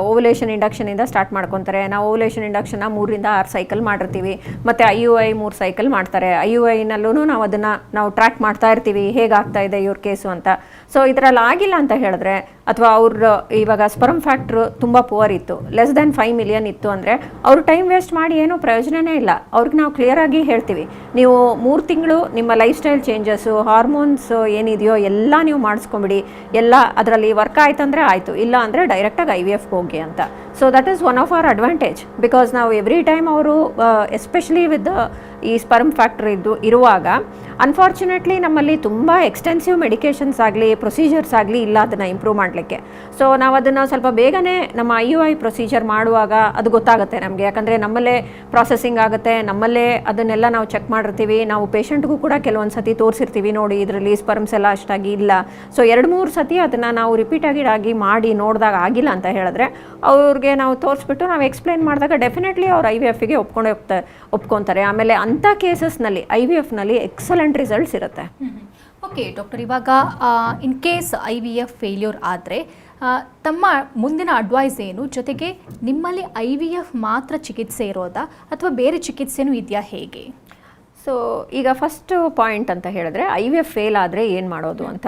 ಓವುಲೇಷನ್ ಇಂಡಕ್ಷನಿಂದ ಸ್ಟಾರ್ಟ್ ಮಾಡ್ಕೊತಾರೆ. ನಾವು ಓವುಲೇಷನ್ ಇಂಡಕ್ಷನ್ನ 3 ರಿಂದ 6 ಸೈಕಲ್ ಮಾಡಿರ್ತೀವಿ. ಮತ್ತು IUI 3 ಸೈಕಲ್ ಮಾಡ್ತಾರೆ. IUIನಲ್ಲೂ ನಾವು ಅದನ್ನು ನಾವು ಟ್ರ್ಯಾಕ್ ಮಾಡ್ತಾ ಇರ್ತೀವಿ, ಹೇಗಾಗ್ತಾ ಇದೆ ಇವ್ರ ಕೇಸು ಅಂತ. ಸೊ ಇದರಲ್ಲಿ ಆಗಿಲ್ಲ ಅಂತ ಹೇಳಿದ್ರೆ, ಅಥವಾ ಅವ್ರ ಇವಾಗ ಸ್ಪರ್ಮ್ ಫ್ಯಾಕ್ಟ್ರು ತುಂಬ ಪುವರ್ ಇತ್ತು, ಲೆಸ್ ದ್ಯಾನ್ 5 million ಇತ್ತು ಅಂದರೆ ಅವ್ರು ಟೈಮ್ ವೇಸ್ಟ್ ಮಾಡಿ ಏನೂ ಪ್ರಯೋಜನವೇ ಇಲ್ಲ. ಅವ್ರಿಗೆ ನಾವು ಕ್ಲಿಯರಾಗಿ ಹೇಳ್ತೀವಿ, ನೀವು 3 ತಿಂಗಳು ನಿಮ್ಮ ಲೈಫ್ ಸ್ಟೈಲ್ ಚೇಂಜಸ್ಸು, ಹಾರ್ಮೋನ್ಸ್ ಏನಿದೆಯೋ ಎಲ್ಲ ನೀವು ಮಾಡಿಸ್ಕೊಂಬಿಡಿ. ಎಲ್ಲ ಅದರಲ್ಲಿ ವರ್ಕ್ ಆಯ್ತಂದರೆ ಆಯಿತು, ಇಲ್ಲ ಅಂದರೆ ಡೈರೆಕ್ಟಾಗಿ IVFಗೆ ಹೋಗಿ ಅಂತ. So that is one of our advantage. Because ನಾವು ಎವ್ರಿ ಟೈಮ್ ಅವರು ಎಸ್ಪೆಷಲಿ ವಿತ್ ಈ ಸ್ಪರ್ಮ್ ಫ್ಯಾಕ್ಟರ್ ಇರುವಾಗ ಅನ್ಫಾರ್ಚುನೇಟ್ಲಿ ನಮ್ಮಲ್ಲಿ ತುಂಬ ಎಕ್ಸ್ಟೆನ್ಸಿವ್ ಮೆಡಿಕೇಷನ್ಸ್ ಆಗಲಿ ಪ್ರೊಸೀಜರ್ಸ್ ಆಗಲಿ ಇಲ್ಲ ಅದನ್ನು ಇಂಪ್ರೂವ್ ಮಾಡಲಿಕ್ಕೆ. ಸೊ ನಾವು ಅದನ್ನು ಸ್ವಲ್ಪ ಬೇಗನೆ ನಮ್ಮ IUI ಪ್ರೊಸೀಜರ್ ಮಾಡುವಾಗ ಅದು ಗೊತ್ತಾಗುತ್ತೆ ನಮಗೆ. ಯಾಕಂದರೆ ನಮ್ಮಲ್ಲೇ ಪ್ರಾಸೆಸಿಂಗ್ ಆಗುತ್ತೆ, ನಮ್ಮಲ್ಲೇ ಅದನ್ನೆಲ್ಲ ನಾವು ಚೆಕ್ ಮಾಡಿರ್ತೀವಿ. ನಾವು ಪೇಷಂಟ್ಗೂ ಕೂಡ ಕೆಲವೊಂದು ಸತಿ ತೋರಿಸಿರ್ತೀವಿ, ನೋಡಿ ಇದರಲ್ಲಿ ಸ್ಪರ್ಮ್ಸ್ ಎಲ್ಲ ಅಷ್ಟಾಗಿ ಇಲ್ಲ. ಸೊ 2-3 ಸತಿ ಅದನ್ನು ನಾವು ರಿಪೀಟಾಗಿ ಮಾಡಿ ನೋಡಿದಾಗ ಆಗಿಲ್ಲ ಅಂತ ಹೇಳಿದ್ರೆ ಅವ್ರಿಗೆ ನಾವು ತೋರಿಸ್ಬಿಟ್ಟು ನಾವು ಎಕ್ಸ್ಪ್ಲೈನ್ ಮಾಡಿದಾಗ ಡೆಫಿನೆಟ್ಲಿ ಅವ್ರು IVFಗೆ ಒಪ್ಕೊತಾರೆ. ಆಮೇಲೆ ಅಂಥ ಕೇಸಸ್ನಲ್ಲಿ IVFನಲ್ಲಿ ಎಕ್ಸಲೆಂಟ್ ರಿಸಲ್ಟ್ಸ್ ಇರುತ್ತೆ. ಓಕೆ ಡಾಕ್ಟರ್, ಇವಾಗ ಇನ್ ಕೇಸ್ IVF ಫೇಲ್ಯೂರ್ ಆದರೆ ತಮ್ಮ ಮುಂದಿನ ಅಡ್ವೈಸ್ ಏನು? ಜೊತೆಗೆ ನಿಮ್ಮಲ್ಲಿ IVF ಮಾತ್ರ ಚಿಕಿತ್ಸೆ ಇರೋದಾ ಅಥವಾ ಬೇರೆ ಚಿಕಿತ್ಸೆನೂ ಇದೆಯಾ, ಹೇಗೆ? ಸೊ ಈಗ ಫಸ್ಟ್ ಪಾಯಿಂಟ್ ಅಂತ ಹೇಳಿದ್ರೆ IVF ಫೇಲ್ ಆದರೆ ಏನು ಮಾಡೋದು ಅಂತ.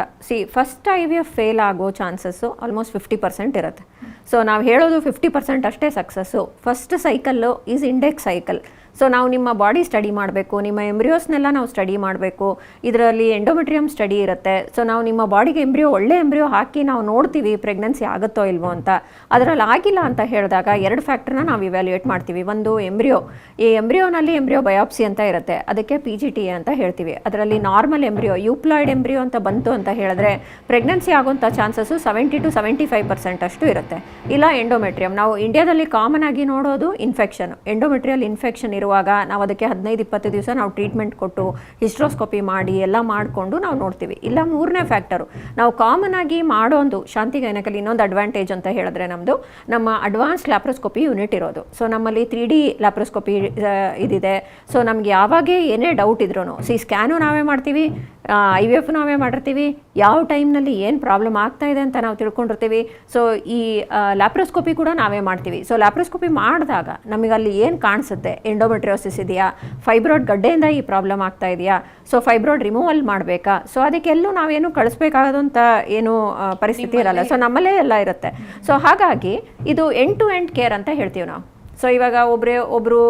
ಫಸ್ಟ್ IVF ಫೇಲ್ ಆಗೋ ಚಾನ್ಸಸ್ಸು ಆಲ್ಮೋಸ್ಟ್ 50% ಇರುತ್ತೆ. ಸೊ ನಾವು ಹೇಳೋದು 50% ಅಷ್ಟೇ success. First cycle is index cycle. So ನಾವು ನಿಮ್ಮ ಬಾಡಿ ಸ್ಟಡಿ ಮಾಡಬೇಕು, ನಿಮ್ಮ ಎಂಬ್ರಿಯೋಸ್ನೆಲ್ಲ ನಾವು ಸ್ಟಡಿ ಮಾಡಬೇಕು. ಇದರಲ್ಲಿ ಎಂಡೋಮೆಟ್ರಿಯಮ್ ಸ್ಟಡಿ ಇರುತ್ತೆ. ಸೊ ನಾವು ನಿಮ್ಮ ಬಾಡಿಗೆ ಒಳ್ಳೆ ಎಂಬ್ರಿಯೋ ಹಾಕಿ ನಾವು ನೋಡ್ತೀವಿ ಪ್ರೆಗ್ನೆನ್ಸಿ ಆಗುತ್ತೋ ಇಲ್ವೋ ಅಂತ. ಅದರಲ್ಲಿ ಆಗಿಲ್ಲ ಅಂತ ಹೇಳಿದಾಗ 2 ಫ್ಯಾಕ್ಟರ್ನ ನಾವು ಇವ್ಯಾಲ್ಯೂಯೇಟ್ ಮಾಡ್ತೀವಿ. ಒಂದು ಎಂಬ್ರಿಯೋ, ಈ ಎಂಬ್ರಿಯೋನಲ್ಲಿ ಎಂಬ್ರಿಯೋ ಬಯಾಪ್ಸಿ ಅಂತ ಇರುತ್ತೆ, ಅದಕ್ಕೆ PGTA ಅಂತ ಹೇಳ್ತೀವಿ. ಅದರಲ್ಲಿ ನಾರ್ಮಲ್ ಎಂಬ್ರಿಯೋ, ಯೂಪ್ಲಾಯ್ಡ್ ಎಂಬ್ರಿಯೋ ಅಂತ ಬಂತು ಅಂತ ಹೇಳಿದ್ರೆ ಪ್ರೆಗ್ನೆನ್ಸಿ ಆಗುವಂಥ ಚಾನ್ಸಸ್ಸು 70 to 75% ಅಷ್ಟು ಇರುತ್ತೆ. ಇಲ್ಲ ಎಂಡೋಮೆಟ್ರಿಯಮ್, ನಾವು ಇಂಡಿಯಾದಲ್ಲಿ ಕಾಮನ್ ಆಗಿ ನೋಡೋದು ಇನ್ಫೆಕ್ಷನ್, ಎಂಡೋಮೆಟ್ರಿಯಲ್ ಇನ್ಫೆಕ್ಷನ್ ಇರುವಾಗ ನಾವು ಅದಕ್ಕೆ 15-20 ದಿವಸ ನಾವು ಟ್ರೀಟ್ಮೆಂಟ್ ಕೊಟ್ಟು ಹಿಸ್ಟ್ರೋಸ್ಕೋಪಿ ಮಾಡಿ ಎಲ್ಲ ಮಾಡಿಕೊಂಡು ನಾವು ನೋಡ್ತೀವಿ. ಇಲ್ಲ 3ನೇ ಫ್ಯಾಕ್ಟರು, ನಾವು ಕಾಮನ್ ಆಗಿ ಮಾಡೋದು ಶಾಂತಿ ಗೈನಕಲ್ಲಿ ಇನ್ನೊಂದು ಅಡ್ವಾಂಟೇಜ್ ಅಂತ ಹೇಳಿದ್ರೆ ನಮ್ಮ ಅಡ್ವಾನ್ಸ್ ಲ್ಯಾಪ್ರೋಸ್ಕೋಪಿ ಯೂನಿಟ್ ಇರೋದು. ಸೊ ನಮ್ಮಲ್ಲಿ 3D ಲ್ಯಾಪ್ರೋಸ್ಕೋಪಿ ಇದಿದೆ. ಸೊ ನಮ್ಗೆ ಯಾವಾಗೇ ಏನೇ ಡೌಟ್ ಇದ್ರೂ ಸ್ಕ್ಯಾನು ನಾವೇ ಮಾಡ್ತೀವಿ, IVF ನಾವೇ ಮಾಡಿರ್ತೀವಿ, ಯಾವ ಟೈಮ್ನಲ್ಲಿ ಏನು ಪ್ರಾಬ್ಲಮ್ ಆಗ್ತಾ ಇದೆ ಅಂತ ನಾವು ತಿಳ್ಕೊಂಡಿರ್ತೀವಿ. ಸೊ ಈ ಲ್ಯಾಪ್ರೋಸ್ಕೋಪಿ ಕೂಡ ನಾವೇ ಮಾಡ್ತೀವಿ. ಸೊ ಲ್ಯಾಪ್ರೋಸ್ಕೋಪಿ ಮಾಡಿದಾಗ ನಮಗೆ ಅಲ್ಲಿ ಏನು ಕಾಣಿಸುತ್ತೆ, ಎಂಡೋಮೆಟ್ರಿಯೋಸಿಸ್ ಇದೆಯಾ, ಫೈಬ್ರಾಯ್ಡ್ ಗಡ್ಡೆಯಿಂದ ಈ ಪ್ರಾಬ್ಲಮ್ ಆಗ್ತಾ ಇದೆಯಾ, ಸೊ ಫೈಬ್ರಾಯ್ಡ್ ರಿಮೂವಲ್ ಮಾಡಬೇಕಾ, ಸೊ ಅದಕ್ಕೆಲ್ಲೂ ನಾವೇನು ಕಳಿಸ್ಬೇಕಾದಂಥ ಏನು ಪರಿಸ್ಥಿತಿ ಇರಲ್ಲ. ಸೊ ನಮ್ಮಲ್ಲೇ ಎಲ್ಲ ಇರುತ್ತೆ. ಸೊ ಹಾಗಾಗಿ ಇದು ಎಂಡ್ ಟು ಎಂಡ್ ಕೇರ್ ಅಂತ ಹೇಳ್ತೀವಿ ನಾವು. ಸೊ ಇವಾಗ ಒಬ್ಬರು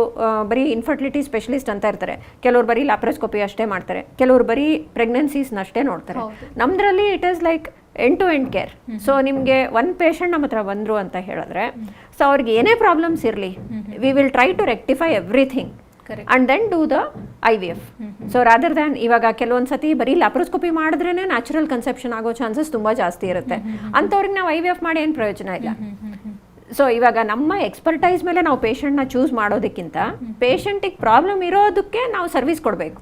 ಬರೀ ಇನ್ಫರ್ಟಿಲಿಟಿ ಸ್ಪೆಷಲಿಸ್ಟ್ ಅಂತ ಇರ್ತಾರೆ, ಕೆಲವರು ಬರೀ ಲ್ಯಾಪ್ರೋಸ್ಕೋಪಿ ಅಷ್ಟೇ ಮಾಡ್ತಾರೆ, ಕೆಲವರು ಬರೀ ಪ್ರೆಗ್ನೆನ್ಸೀಸ್ನಷ್ಟೇ ನೋಡ್ತಾರೆ. ನಮ್ಮದ್ರಲ್ಲಿ it is like end to end care. So ನಿಮಗೆ ಒಂದು ಪೇಷಂಟ್ ನಮ್ಮ ಹತ್ರ ಬಂದರು ಅಂತ ಹೇಳಿದ್ರೆ, ಸೊ ಅವ್ರಿಗೆ ಏನೇ ಪ್ರಾಬ್ಲಮ್ಸ್ ಇರಲಿ, we will try to rectify everything and then do the IVF. So rather than ಇವಾಗ ಕೆಲವೊಂದು ಸತಿ ಬರೀ ಲ್ಯಾಪ್ರೋಸ್ಕೋಪಿ ಮಾಡಿದ್ರೇ ನ್ಯಾಚುರಲ್ ಕನ್ಸೆಪ್ಷನ್ ಆಗೋ ಚಾನ್ಸಸ್ ತುಂಬ ಜಾಸ್ತಿ ಇರುತ್ತೆ. ಅಂಥವ್ರಿಗೆ ನಾವು IVF ಮಾಡಿ ಏನು ಪ್ರಯೋಜನ ಇಲ್ಲ. ಸೊ ಇವಾಗ ನಮ್ಮ ಎಕ್ಸ್ಪರ್ಟೈಸ್ ಮೇಲೆ ನಾವು ಪೇಷಂಟ್ನ ಚೂಸ್ ಮಾಡೋದಕ್ಕಿಂತ ಪೇಷಂಟಿಗೆ ಪ್ರಾಬ್ಲಮ್ ಇರೋದಕ್ಕೆ ನಾವು ಸರ್ವಿಸ್ ಕೊಡಬೇಕು.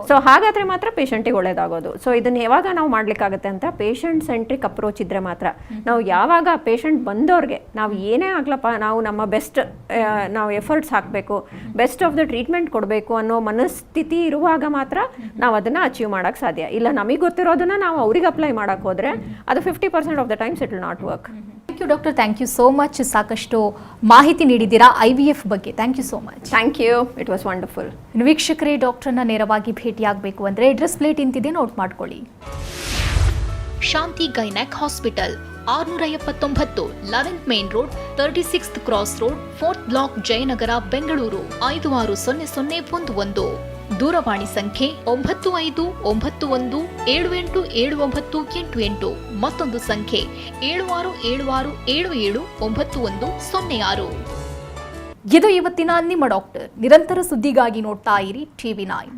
ಸೊ ಹಾಗಾದರೆ ಮಾತ್ರ ಪೇಷಂಟಿಗೆ ಒಳ್ಳೇದಾಗೋದು. ಸೊ ಇದನ್ನು ಯಾವಾಗ ನಾವು ಮಾಡಲಿಕ್ಕಾಗುತ್ತೆ ಅಂತ ಪೇಷಂಟ್ ಸೆಂಟ್ರಿಕ್ ಅಪ್ರೋಚ್ ಇದ್ದರೆ ಮಾತ್ರ. ನಾವು ಯಾವಾಗ ಪೇಷಂಟ್ ಬಂದವ್ರಿಗೆ ನಾವು ಏನೇ ಆಗಲಪ್ಪ, ನಾವು ನಮ್ಮ ಬೆಸ್ಟ್ ನಾವು ಎಫರ್ಟ್ಸ್ ಹಾಕಬೇಕು, ಬೆಸ್ಟ್ ಆಫ್ ದ ಟ್ರೀಟ್ಮೆಂಟ್ ಕೊಡಬೇಕು ಅನ್ನೋ ಮನಸ್ಥಿತಿ ಇರುವಾಗ ಮಾತ್ರ ನಾವು ಅದನ್ನು ಅಚೀವ್ ಮಾಡೋಕ್ಕೆ ಸಾಧ್ಯ. ಇಲ್ಲ ನಮಗೆ ಗೊತ್ತಿರೋದನ್ನು ನಾವು ಅವ್ರಿಗೆ ಅಪ್ಲೈ ಮಾಡೋಕ್ಕೆ ಹೋದರೆ ಅದು 50% of the times it will not work. Thank you doctor, thank you so much. ಸಾಕಷ್ಟು ಮಾಹಿತಿ ನೀಡಿದ್ದೀರಾ IVF ಬಗ್ಗೆ. Thank you so much. Thank you, it was wonderful. ವೀಕ್ಷಕರೇ, ಡಾಕ್ಟರ್ನ ನೇರವಾಗಿ ಭೇಟಿಯಾಗಬೇಕು ಅಂದರೆ ಅಡ್ರೆಸ್ ಪ್ಲೇಟ್ ಇಂತಿದೆ, ನೋಟ್ ಮಾಡ್ಕೊಳ್ಳಿ. Shanti gynaec hospital, 679 11th main road, 36th cross road, 4th block, Jayanagar, Bengaluru 560011. ದೂರವಾಣಿ ಸಂಖ್ಯೆ 9591787988. ಮತ್ತೊಂದು ಸಂಖ್ಯೆ 7676779106. ಇದು ಇವತ್ತಿನ ನಿಮ್ಮ ಡಾಕ್ಟರ್. ನಿರಂತರ ಸುದ್ದಿಗಾಗಿ ನೋಡ್ತಾ ಇರಿ TV9.